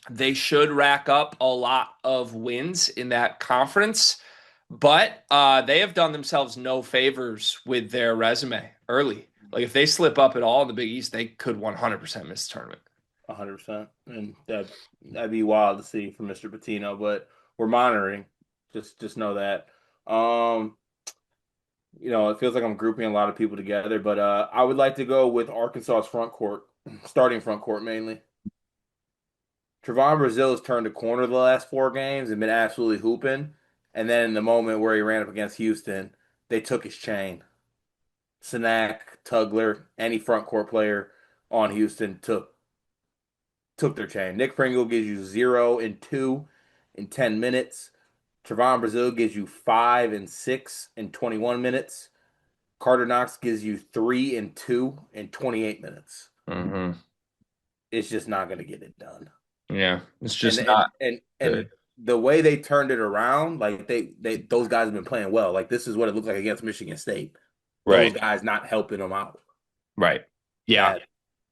They should rack up a lot of wins in that conference, but they have done themselves no favors with their resume early. Like if they slip up at all in the Big East, they could 100% miss the tournament. 100%. And that'd be wild to see from Mr. Patino, but we're monitoring. Just know that. Um, it feels like I'm grouping a lot of people together, but I would like to go with Arkansas's front court, starting front court mainly. Trevon Brazile has turned a corner the last 4 games and been absolutely hooping. And then in the moment where he ran up against Houston, they took his chain. Sinak, Tugler, any front court player on Houston took their chain. Nick Pringle gives you 0 and 2 in 10 minutes. Trevon Brazile gives you 5 and 6 in 21 minutes. Carter Knox gives you 3 and 2 in 28 minutes. Mm-hmm. It's just not going to get it done. Yeah, it's And just and not and good. and the way they turned it around, like they those guys have been playing well. Like this is what it looks like against Michigan State. Those Right. guys not helping them out. Right. Yeah. Bad.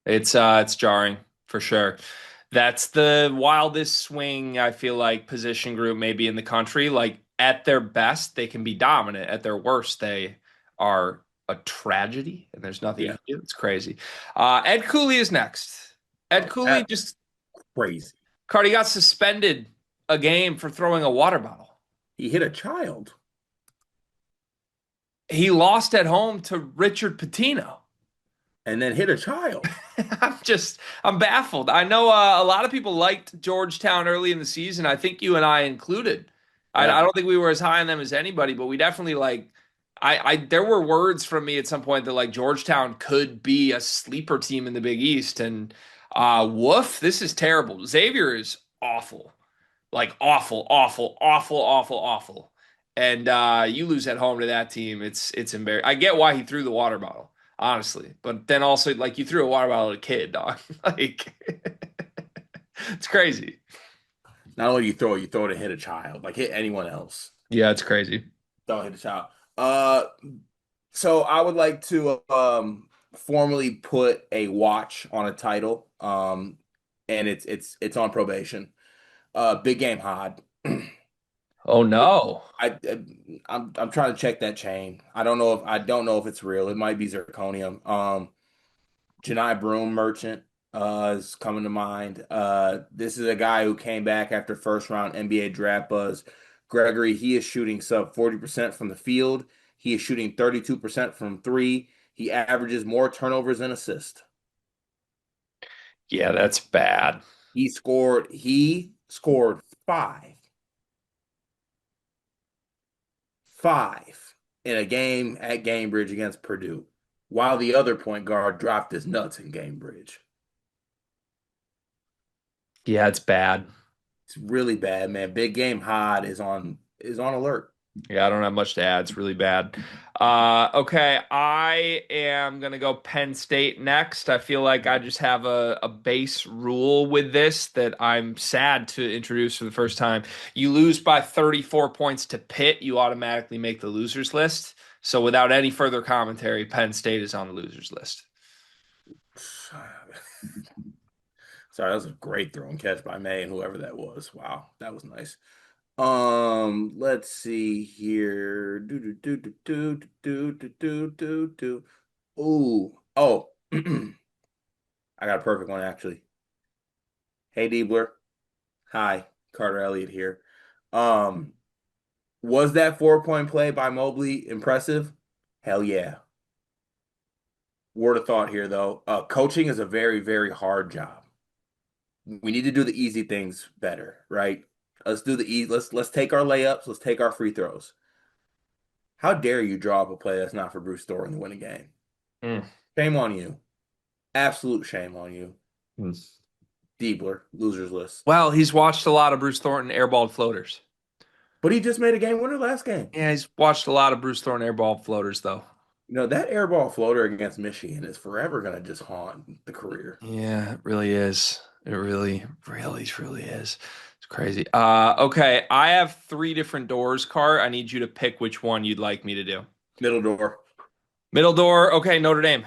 It's jarring for sure. That's the wildest swing I feel like position group maybe in the country. Like at their best, they can be dominant. At their worst, they are a tragedy, and there's nothing you Yeah. can do. It's crazy. Ed Cooley is next. Ed Oh, Cooley that's just crazy. Cardi got suspended a game for throwing a water bottle. He hit a child He lost at home to Richard Pitino. and then hit a child. I'm baffled. I know a lot of people liked Georgetown early in the season. I think you and I included. I Yeah. don't think we were as high on them as anybody, but we definitely like. There were words from me at some point that like Georgetown could be a sleeper team in the Big East, and woof, this is terrible. Xavier is awful, like awful, awful, awful, awful, awful, and you lose at home to that team. It's embarrassing. I get why he threw the water bottle honestly. But then also, like, you threw a water bottle at a kid, dog. Like, it's crazy. Not only you throw it to hit a child, like hit anyone else. Yeah, it's crazy. Don't hit a child. Uh, so I would like to formally put a watch on a title. And it's on probation. Big game Hod. Oh no. I'm trying to check that chain. I don't know if it's real. It might be zirconium. Janai Broom Merchant is coming to mind. This is a guy who came back after first round NBA draft buzz. Gregory, he is shooting sub 40% from the field. He is shooting 32% from three. He averages more turnovers than assists. Yeah, that's bad. He scored five in a game at Gamebridge against Purdue, while the other point guard dropped his nuts in Gamebridge. Yeah, it's bad. It's really bad, man. Big game Hod is on alert. Yeah, I don't have much to add. It's really bad. Okay, I am gonna go Penn State next. I feel like I just have a base rule with this that I'm sad to introduce for the first time. You lose by 34 points to Pitt, you automatically make the losers list. So without any further commentary, Penn State is on the losers list. Sorry, that was a great throw and catch by May and whoever that was. Wow, that was nice. Let's see here. Do do do do do do do do do do. Ooh, oh, I got a perfect one actually. Hey Diebler, hi, Carter Elliott here. Um, was that 4 point play by Mobley impressive? Hell yeah. Word of thought here though. Coaching is a very, very hard job. We need to do the easy things better, right? Let's do the easy. Let's take our layups. Let's take our free throws. How dare you draw up a play that's not for Bruce Thornton to win a game? Mm. Shame on you. Absolute shame on you. Diebler, losers list. Well, he's watched a lot of Bruce Thornton airballed floaters. But he just made a game winner last game. Yeah, he's watched a lot of Bruce Thornton airballed floaters, though. That airball floater against Michigan is forever going to just haunt the career. Yeah, it really is. It really, really, truly is. It's crazy. Okay, I have three different doors, Cart. I need you to pick which one you'd like me to do. Middle door. Middle door. Okay, Notre Dame.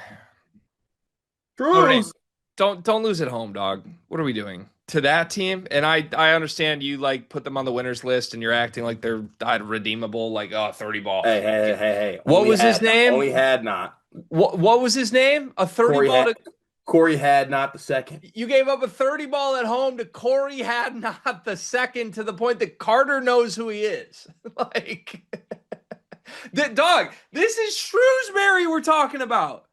Notre Dame. Truce. Don't lose at home, dog. What are we doing to that team? And I understand you like put them on the winners list, and you're acting like they're redeemable, like 30 ball. Hey. What was his Only name? had not. What was his name? A 30 Corey ball had to Corey had not the second. you gave up a 30 ball at home to Corey had not the second to the point that Carter knows who he is. Like the dog, this is Shrewsbury we're talking about.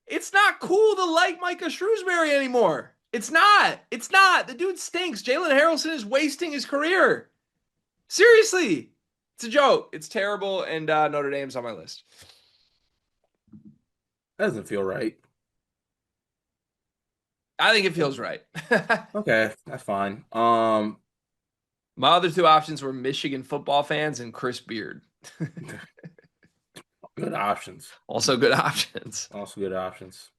It's not cool to like Micah Shrewsbury anymore. It's not. It's not. The dude stinks. Jalen Harrelson is wasting his career. Seriously. It's a joke. It's terrible, and Notre Dame's on my list. That doesn't feel right. I think it feels right. Okay, that's fine. My other two options were Michigan football fans and Chris Beard. Good options. Also good options. Also good options.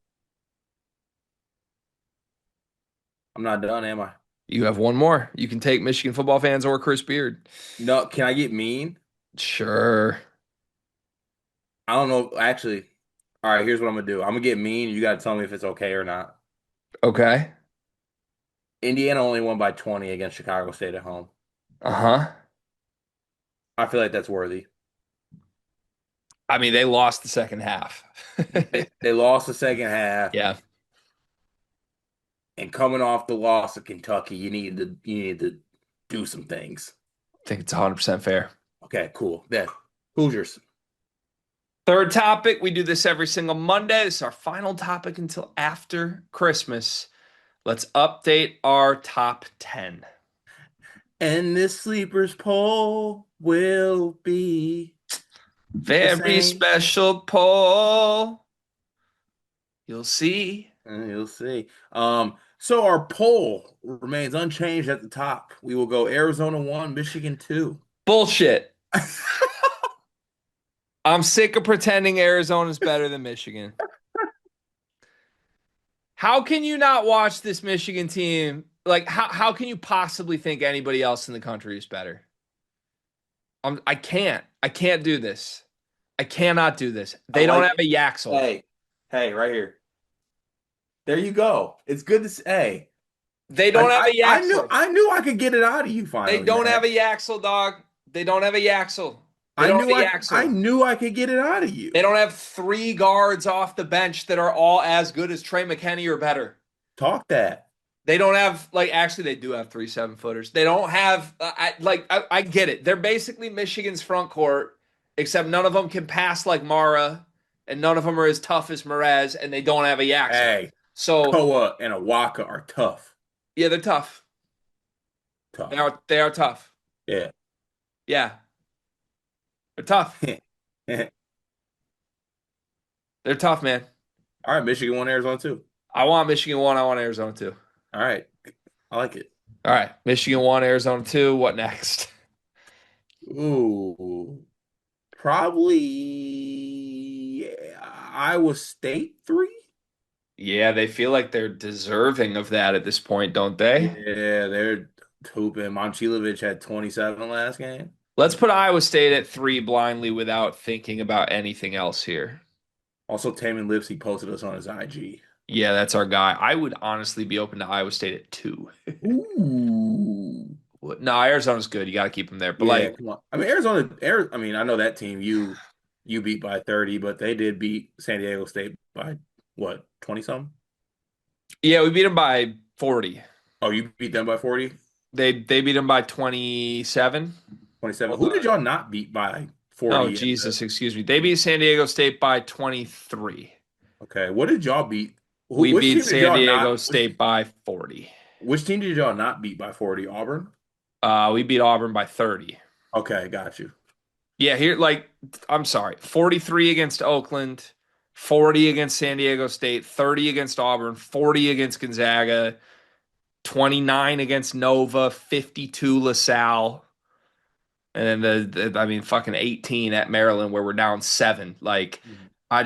I'm not done, am I? You have one more. You can take Michigan football fans or Chris Beard. No, can I get mean? Sure. I don't know. Actually, all right, here's what I'm gonna do. I'm gonna get mean. You gotta tell me if it's okay or not. Okay. Indiana only won by 20 against Chicago State at home. Uh-huh. I feel like that's worthy. I mean, they lost the second half. They lost the second half, Yeah, and coming off the loss of Kentucky, you need to do some things. I think it's 100% fair. Okay, cool. Then Hoosiers. Third topic, we do this every single Monday. This is our final topic until after Christmas. Let's update our top 10. And this sleeper's poll will be the Very same. special poll. You'll see. You'll see. So our poll remains unchanged at the top. We will go Arizona 1, Michigan 2. Bullshit. I'm sick of pretending Arizona's better than Michigan. How can you not watch this Michigan team? Like, how can you possibly think anybody else in the country is better? I can't. I can't do this. I cannot do this. I They don't like have it. a Yaxel. Hey, hey, right here. There you go. It's good to say. They I, don't have I, a I knew Yaxel. I knew I could get it out of you They finally, don't man. have a Yaxel, dog. They don't have a Yaxel. They don't have a I Yaxel. knew I could get it out of They you. don't have three guards off the bench that are all as good as Trey McKenney or better. Talk that. They don't have actually they do have three 7-footers. They don't have I get it. They're basically Michigan's front court, except none of them can pass like Mara, and none of them are as tough as Mraz, and they don't have a Yaxel. Hey, So Koa and Awaka are tough. yeah, they're tough. They Tough. are they are tough. Yeah. Yeah, they're tough. All They're tough, man. right, Michigan 1, Arizona 2. I want Michigan one. I want Arizona two. All right. I like it. All right, Michigan one, Arizona two. What next? Ooh. Probably Iowa State 3? Yeah, they feel like they're deserving of that at this point, don't they? Yeah, they're hooping. Momcilovic had 27 last game. Let's put Iowa State at three blindly without thinking about anything else here. Also, Taman Lipsy posted us on his IG. Yeah, that's our guy. I would honestly be open to Iowa State at two. Ooh. No, Arizona's good. You got to keep them there. But Yeah, like, come on. I mean, I mean, I know that team you beat by 30, but they did beat San Diego State by what, 20 something? yeah, we beat them by 40. Oh, you beat them by 40? They beat them by 27. 27. Hold Who did on. y'all not beat by Oh, 40 in the Jesus, excuse me. They beat San Diego State by 23. Okay, what did y'all beat? We Which beat team did San y'all Diego not State by 40. which team did y'all not beat by 40? Auburn? We beat Auburn by 30. Okay, got you. Yeah, here, I'm sorry, 43 against Oakland, 40 against San Diego State, 30 against Auburn, 40 against Gonzaga, 29 against Nova, 52 LaSalle, and then I mean, fucking 18 at Maryland where we're down seven. Like, I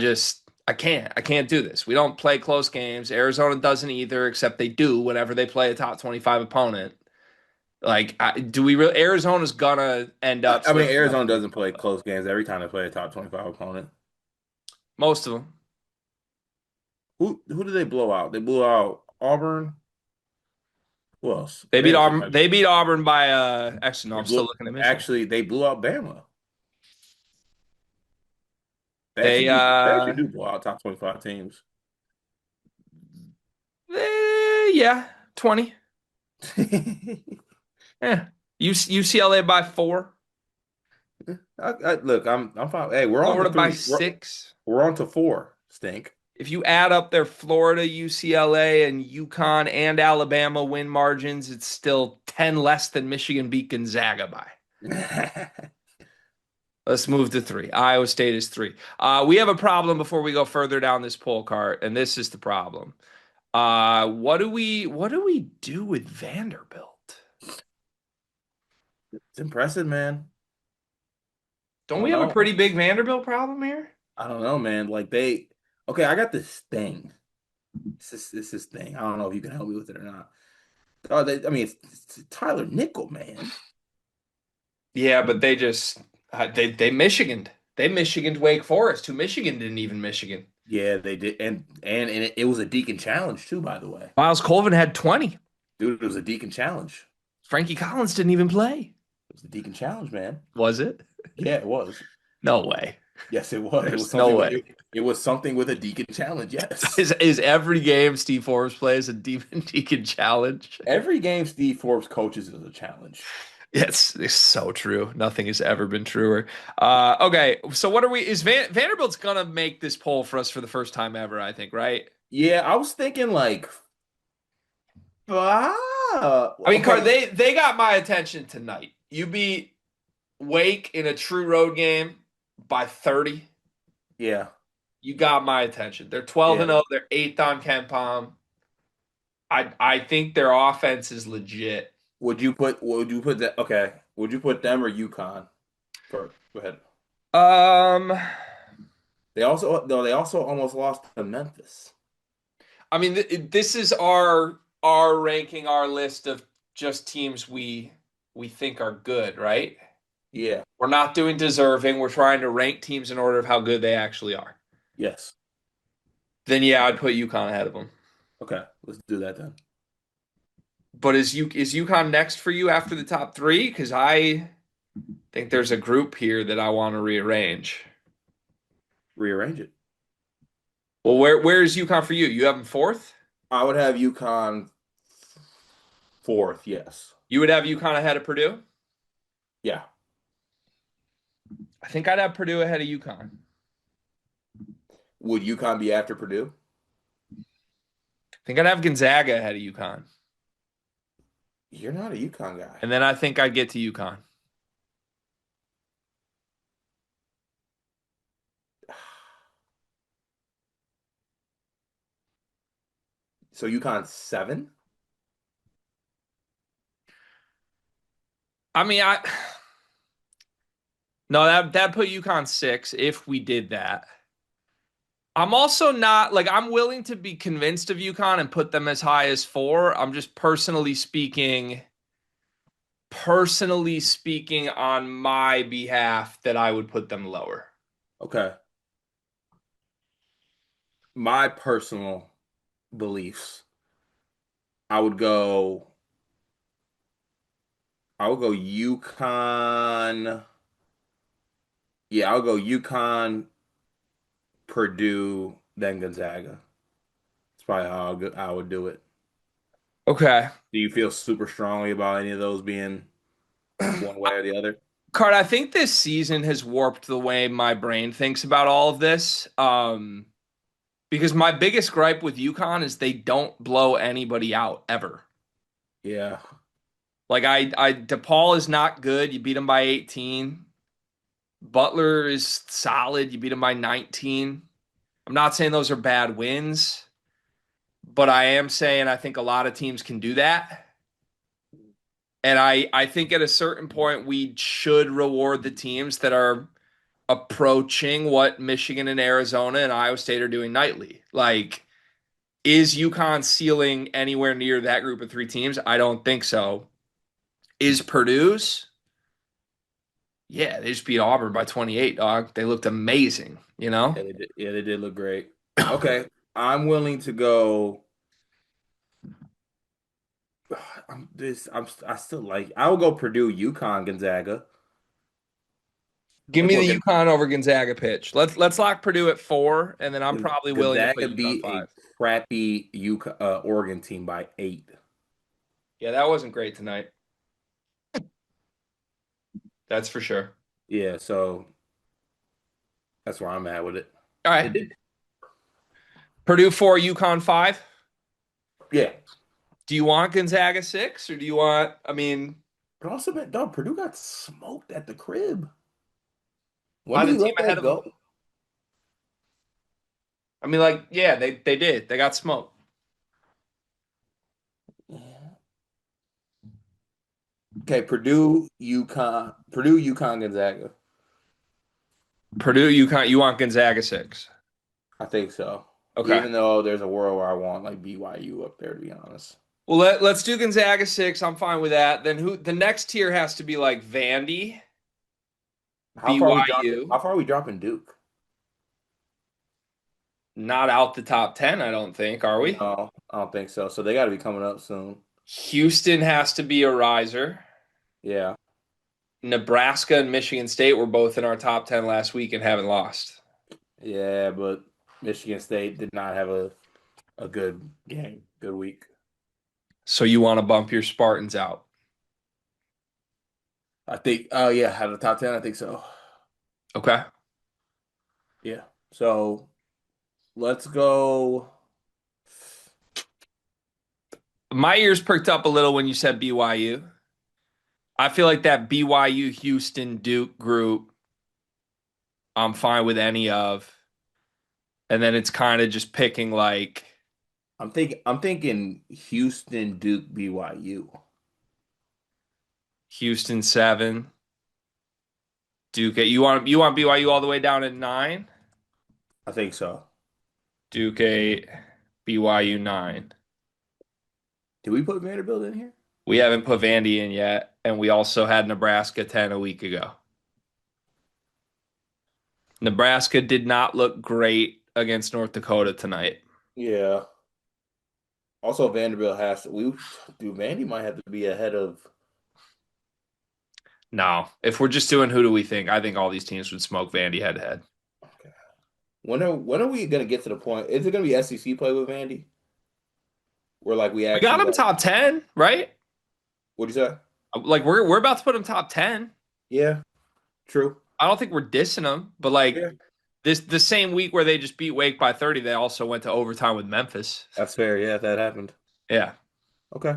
can't do this. We don't play close games. Arizona doesn't either, except they do whenever they play a top 25 opponent. Like, do we really? Arizona's gonna end up I mean, slipping up. Arizona doesn't play close games every time they play a top 25 opponent. Most of them. Who did they blow out? They blew out Auburn. Who else? They They beat actually Auburn. might- They beat Auburn by actually no, they I'm still blew looking at Michigan. actually they blew out Bama. They They actually do blow out top 25 teams. yeah, 20. Yeah. UCLA by 4. Look, I'm fine. Hey, we're on to Florida by three. We're, 6. we're on to four. Stink. If you add up their Florida, UCLA, and UConn and Alabama win margins, it's still 10 less than Michigan beat Gonzaga by. Let's move to 3. Iowa State is 3. We have a problem before we go further down this poll cart, and this is the problem. What do we do with Vanderbilt? It's impressive, man. I Don't don't we have a know. pretty big Vanderbilt problem here? I don't know, man. Okay, I got this thing. This thing. I don't know if you can help me with it or not. I mean, it's Tyler Nickel, man. Yeah, but they just they Michiganed. They Michiganed Wake Forest, who Michigan didn't even Michigan. Yeah, they did, and it was a Deacon challenge too, by the way. Miles Colvin had 20. Dude, it was a Deacon challenge. Frankie Collins didn't even play. It was the Deacon challenge, man. Was it? Yeah, it was. No way. Yes, it was. It was There's no something with way. it was something with a Deacon challenge. Yes. Is every game Steve Forbes plays a Demon Deacon challenge? Every game Steve Forbes coaches is a challenge. It's so true. Nothing has ever been truer. Okay, so what are we? Is Vanderbilt's gonna make this poll for us for the first time ever? I think, right? Yeah, I was thinking like, I mean, Car, okay, they got my attention tonight. You beat Wake in a true road game by 30. yeah, You got my attention. They're 12 and yeah. 0. They're eighth on Ken Palm. I think their offense is legit. Would you put that? Okay, would you put them or UConn? For go ahead. Um, They also almost lost to Memphis. I mean, this is our ranking, our list of just teams we think are good, right? Yeah. We're not doing deserving. We're trying to rank teams in order of how good they actually are. Yes. Then yeah, I'd put UConn ahead of them. Okay, let's do that then. But is UConn next for you after the top three? Because I think there's a group here that I want to rearrange. Rearrange it. Well, where is UConn for you? You have them fourth? I would have UConn fourth. Yes. You would have UConn ahead of Purdue? Yeah. I think I'd have Purdue ahead of UConn. Would UConn be after Purdue? I think I'd have Gonzaga ahead of UConn. You're not a UConn guy. And then I think I'd get to UConn. So UConn seven? I mean, I no, that put UConn six if we did that. I'm also not like I'm willing to be convinced of UConn and put them as high as four. I'm just personally speaking on my behalf that I would put them lower. Okay. My personal beliefs, I would go I would go UConn. Yeah, I'll go UConn, Purdue, then Gonzaga. That's probably how I would do it. Okay. Do you feel super strongly about any of those being one way or the other? Card, I think this season has warped the way my brain thinks about all of this. Because my biggest gripe with UConn is they don't blow anybody out ever. Yeah. Like DePaul is not good. You beat him by 18. Butler is solid. You beat him by 19. I'm not saying those are bad wins, but I am saying I think a lot of teams can do that. And I think at a certain point we should reward the teams that are approaching what Michigan and Arizona and Iowa State are doing nightly. Like, is UConn ceiling anywhere near that group of three teams? I don't think so. Is Purdue's? Yeah, they just beat Auburn by 28, dog. They looked amazing, you know? Yeah, they did. Yeah, they did look great. Okay, I'm willing to go. I still like. I will go Purdue, UConn, Gonzaga. Give I'm me the looking. UConn over Gonzaga pitch. Let's lock Purdue at four, and then I'm probably willing to put Gonzaga UConn beat a five. crappy Oregon team by 8. Yeah, that wasn't great tonight. That's for sure. Yeah, so that's where I'm at with it. All It right. did. Purdue four, UConn five. Yeah, Do you want Gonzaga six, or do you want, I mean, but also, man, dog, Purdue got smoked at the crib. When by do the we team let ahead that of them? go? I mean, like, yeah, they did. They got smoked. Yeah. Okay, Purdue, UConn, Gonzaga. Purdue, UConn, you want Gonzaga six. I think so. Okay. Even though there's a world where I want like BYU up there, to be honest. Well, let's do Gonzaga six. I'm fine with that. Then who the next tier has to be like Vandy, BYU, How far are we dropping Duke? not out the top 10, I don't think, are we? No, I don't think so. So they got to be coming up soon. Houston has to be a riser. Yeah. Nebraska and Michigan State were both in our top 10 last week and haven't lost. Yeah, but Michigan State did not have a good game, good week. So you want to bump your Spartans out. I think, oh yeah, out of the top 10, I think so. Okay. Yeah. So let's go. My ears perked up a little when you said BYU. I feel like that BYU Houston Duke group, I'm fine with any of. And then it's kind of just picking like I'm thinking Houston, Duke, BYU. Houston 7, Duke 8. You want BYU all the way down at 9? I think so. Duke 8, BYU 9. Did we put Vanderbilt in here? We haven't put Vandy in yet, and we also had Nebraska 10 a week ago. Nebraska did not look great against North Dakota tonight. Yeah. Also, Vanderbilt has to. Vandy might have to be ahead of. No, if we're just doing who do we think, I think all these teams would smoke Vandy head to head. Okay. When are we gonna get to the point? Is it gonna be SEC play with Vandy? Where like we We got actually them like top 10, right? what'd you say? Like we're about to put them top 10. Yeah, true. I don't think we're dissing them, but like Yeah, this the same week where they just beat Wake by 30, they also went to overtime with Memphis. that's fair. Yeah, that happened. Yeah. Okay.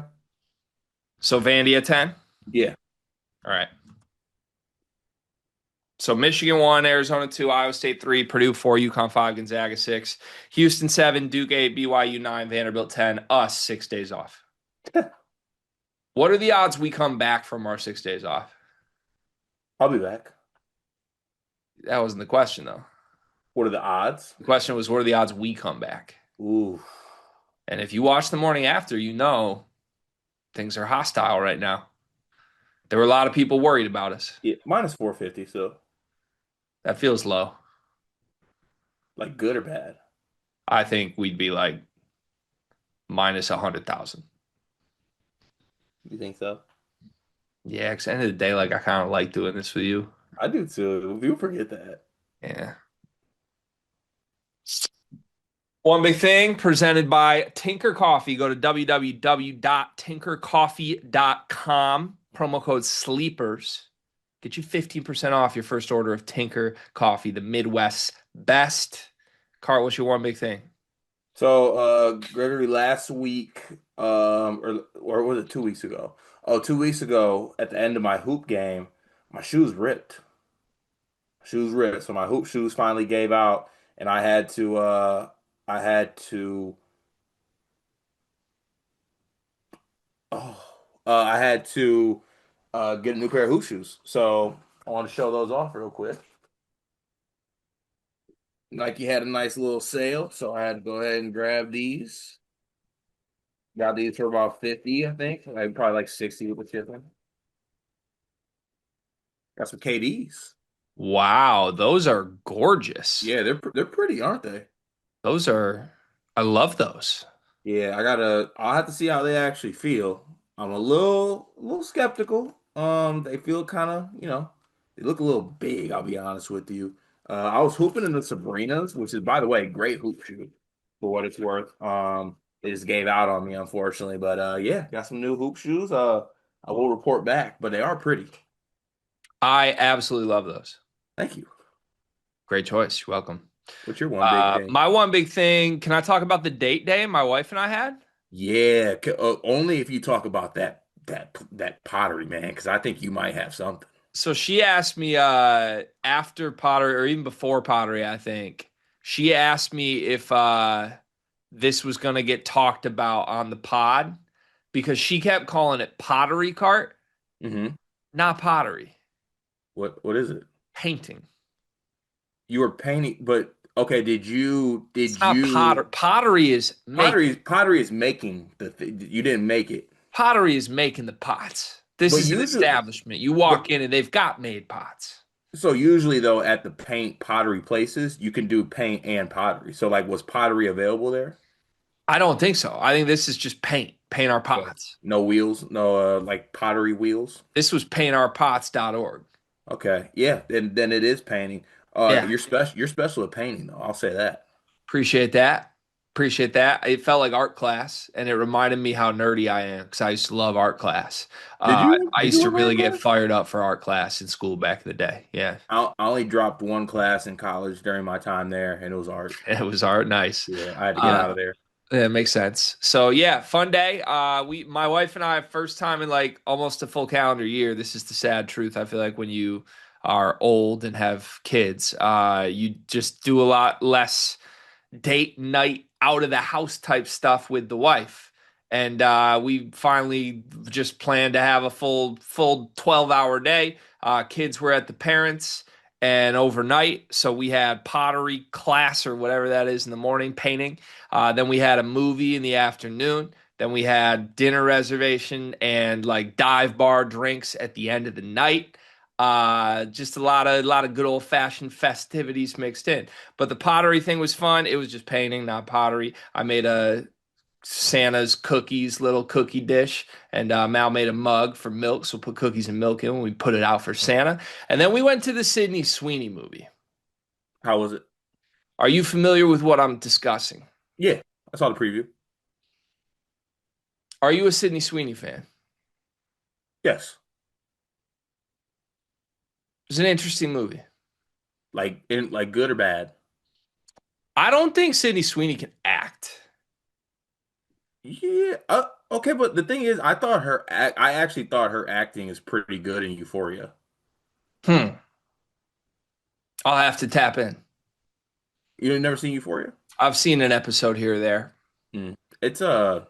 So Vandy at 10. Yeah. All right. So Michigan 1, Arizona 2, Iowa State 3, Purdue 4, UConn 5, Gonzaga 6, Houston 7, Duke 8, BYU 9, Vanderbilt 10, us 6 days off. What are the odds we come back from our 6 days off? I'll be back. That wasn't the question, though. What are the odds? The question was, what are the odds we come back? Ooh. And if you watch the morning after, you know things are hostile right now. There were a lot of people worried about us. Yeah, minus 450, so That feels low. like good or bad? I think we'd be like minus 100,000. You think so? Yeah, because at the end of the day, like I kind of like doing this with you. I do too. People forget that. Yeah. One big thing presented by Tinker Coffee. Go to www.tinkercoffee.com. Promo code SLEEPERS. Get you 15% off your first order of Tinker Coffee, the Midwest's best. Cart, what's your one big thing? So, Gregory, last week, or was it 2 weeks ago? Oh, 2 weeks ago, at the end of my hoop game, my shoes ripped. Shoes ripped. So my hoop shoes finally gave out, and I had to, oh, I had to, get a new pair of hoop shoes. So I want to show those off real quick. Nike had a nice little sale, so I had to go ahead and grab these. Got these for about 50, I think. Like probably like 60 with shipping. Got some KDs. Wow, those are gorgeous. Yeah, they're pretty, aren't they? Those are, I love those. Yeah, I'll have to see how they actually feel. I'm a little skeptical. They feel kind of, they look a little big, I'll be honest with you. I was hooping in the Sabrinas, which is, by the way, great hoop shoe for what it's worth. They just gave out on me, unfortunately. But yeah, got some new hoop shoes. I will report back, but they are pretty. I absolutely love those. Thank you. Great choice. You're welcome. What's your one big thing? My one big thing, can I talk about the date day my wife and I had? Yeah, only if you talk about that pottery, man, because I think you might have something. So she asked me after pottery or even before pottery, I think. She asked me if this was going to get talked about on the pod because she kept calling it pottery cart, Hmm. not pottery, What is it? painting. You were painting, but okay, It's did not you pottery is make pottery is making the thing. You didn't make it. pottery is making the pots. This But is an usually establishment. You but walk in and they've got made pots. so usually though at the paint pottery places, you can do paint and pottery. So like was pottery available there? I don't think so. I think this is just paint. Paint Our Okay. Pots. No wheels, no like pottery wheels. This was paintourpots.org. Okay, yeah, then it is painting. Yeah, You're special at painting though. I'll say that. appreciate that. Appreciate that. It felt like art class, and it reminded me how nerdy I am because I used to love art class. Did you I did you used to love art really get class? fired up for art class in school back in the day. Yeah, I only dropped one class in college during my time there, and it was art. it was art. Nice. Yeah, I had to get Uh, out of there. Yeah, it makes sense. So yeah, fun day. My wife and I, first time in like almost a full calendar year. This is the sad truth. I feel like when you are old and have kids, you just do a lot less date night out of the house type stuff with the wife. And we finally just planned to have a full 12-hour day. Kids were at the parents and overnight. So we had pottery class or whatever that is in the morning, painting. Then we had a movie in the afternoon. Then we had dinner reservation and like dive bar drinks at the end of the night. Just a lot of good old fashioned festivities mixed in. But the pottery thing was fun. It was just painting, not pottery. I made a Santa's cookies little cookie dish, and Mal made a mug for milk. So we put cookies and milk in when we put it out for Santa. And then we went to the Sydney Sweeney movie. How was it? Are you familiar with what I'm discussing? Yeah, I saw the preview. Are you a Sydney Sweeney fan? Yes, It's an interesting movie. like good or bad. I don't think Sydney Sweeney can act. Yeah. Okay, but the thing is, I actually thought her acting is pretty good in Euphoria. Hmm. I'll have to tap in. You never seen Euphoria? I've seen an episode here or there. Mm. It's I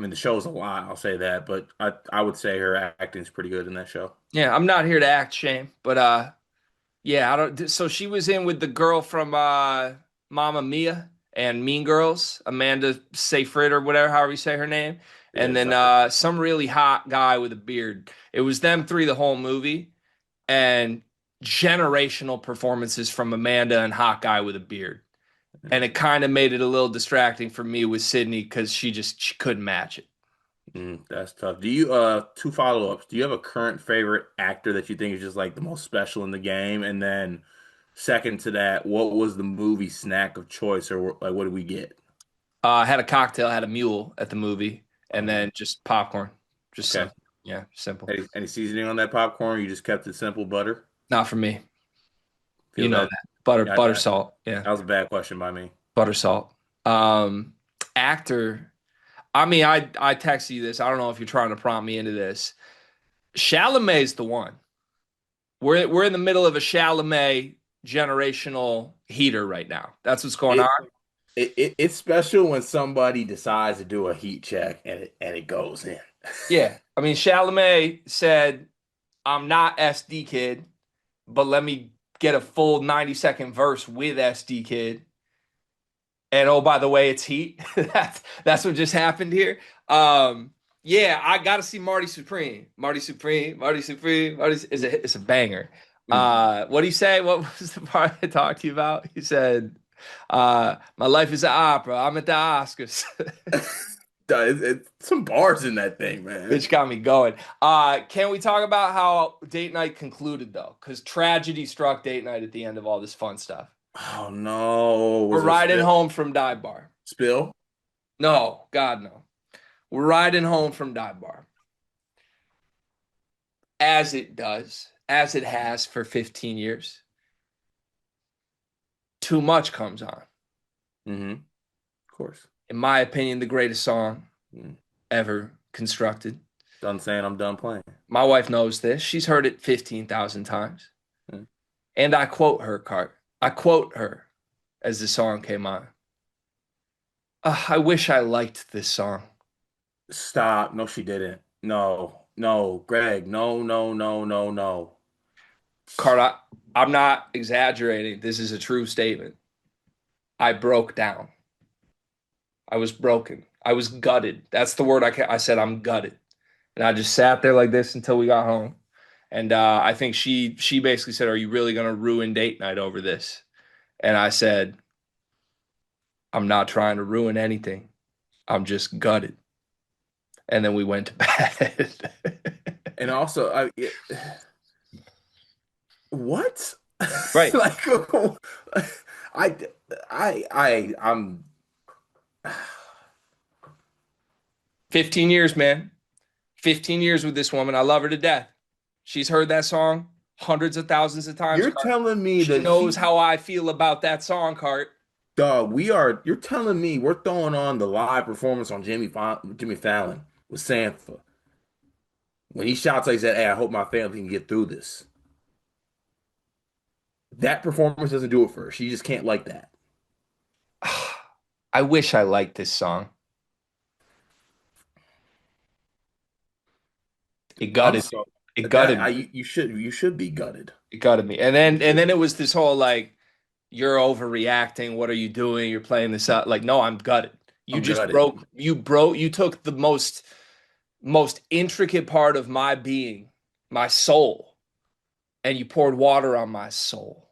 mean, the show's a lot, I'll say that, but I would say her acting's pretty good in that show. Yeah, I'm not here to act shame, but yeah, I don't. So she was in with the girl from Mamma Mia and Mean Girls, Amanda Seyfried or whatever, however you say her name, Yeah, and then Seyfried. some really hot guy with a beard. It was them three the whole movie, and generational performances from Amanda and hot guy with a beard, and it kind of made it a little distracting for me with Sydney because she couldn't match it. That's tough. Do you two follow-ups? Do you have a current favorite actor that you think is just like the most special in the game? And then second to that, what was the movie snack of choice or like what did we get? I had a cocktail, had a mule at the movie, and Oh, then just popcorn, just okay. simple. Yeah, simple. Any seasoning on that popcorn? Or you just kept it simple, butter? Not for me. You Feel know that? that. Butter Yeah, salt. Yeah. that was a bad question by me. Butter salt. Um, actor. I mean, I texted you this. I don't know if you're trying to prompt me into this. Chalamet's the one. We're in the middle of a Chalamet generational heater right now. That's what's going on. It, it's special when somebody decides to do a heat check and it goes in. Yeah. I mean, Chalamet said, I'm not SD Kid, but let me get a full 90-second verse with SD Kid. And oh, by the way, it's Heat. That's what just happened here. Yeah, I gotta see Marty Supreme. Marty Supreme, Marty Supreme, it's a banger. Mm. What do you say? What was the part I talked to you about? He said, my life is an opera. I'm at the Oscars. Some bars in that thing, man. Which got me going. Can we talk about how date night concluded though? Because tragedy struck date night at the end of all this fun stuff. Oh no, We're was it a riding home from dive bar. spill? No, God no. We're riding home from dive bar. As it does, as it has for 15 years. Too Much comes on. Mm-hmm. Of course. In my opinion, the greatest song Mm. ever constructed. Done saying I'm done playing. My wife knows this. She's heard it 15,000 times. Mm. And I quote her, Cart. I quote her as the song came on. I wish I liked this song. Stop. No, she didn't. No, no, Greg. No, no, no, no, no. Cart, I'm not exaggerating. This is a true statement. I broke down. I was broken. I was gutted. That's the word I said. I'm gutted. And I just sat there like this until we got home. And I think she basically said, "Are you really going to ruin date night over this?" And I said, "I'm not trying to ruin anything. I'm just gutted." and then we went to bed. And also, what? Right. Like, I, I'm 15 years, man. 15 years with this woman. I love her to death. She's heard that song hundreds of thousands of times, you're Cart. telling me She that knows how I feel about that song, Cart. dog, you're telling me we're throwing on the live performance on Jimmy Fallon with Sanford when he shouts like that, hey, I hope my family can get through this. That performance doesn't do it for her. She just can't like that. I wish I liked this song. It I'm gutted me. so It that gutted I me. you should be gutted. It gutted me. And then it was this whole like, you're overreacting. What are you doing? You're playing this out. Like, no, I'm gutted. You I'm just gutted. you took the most intricate part of my being, my soul, and you poured water on my soul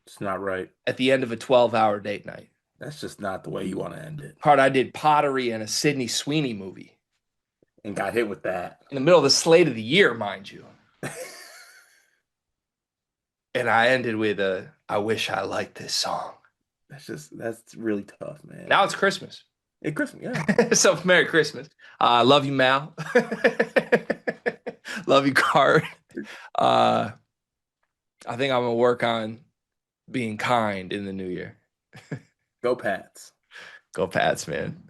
It's not right. at the end of a 12-hour date night. That's just not the way you want to end it. Part I did pottery in a Sydney Sweeney movie And got hit with that. in the middle of the slate of the year, mind you. And I ended with a, I wish I liked this song. That's really tough, man. Now it's Christmas. Hey, Christmas, yeah. So Merry Christmas. Love you, Mal. Love you, Cart. Uh, I think I'm gonna work on being kind in the new year. Go Pats. Go Pats, man.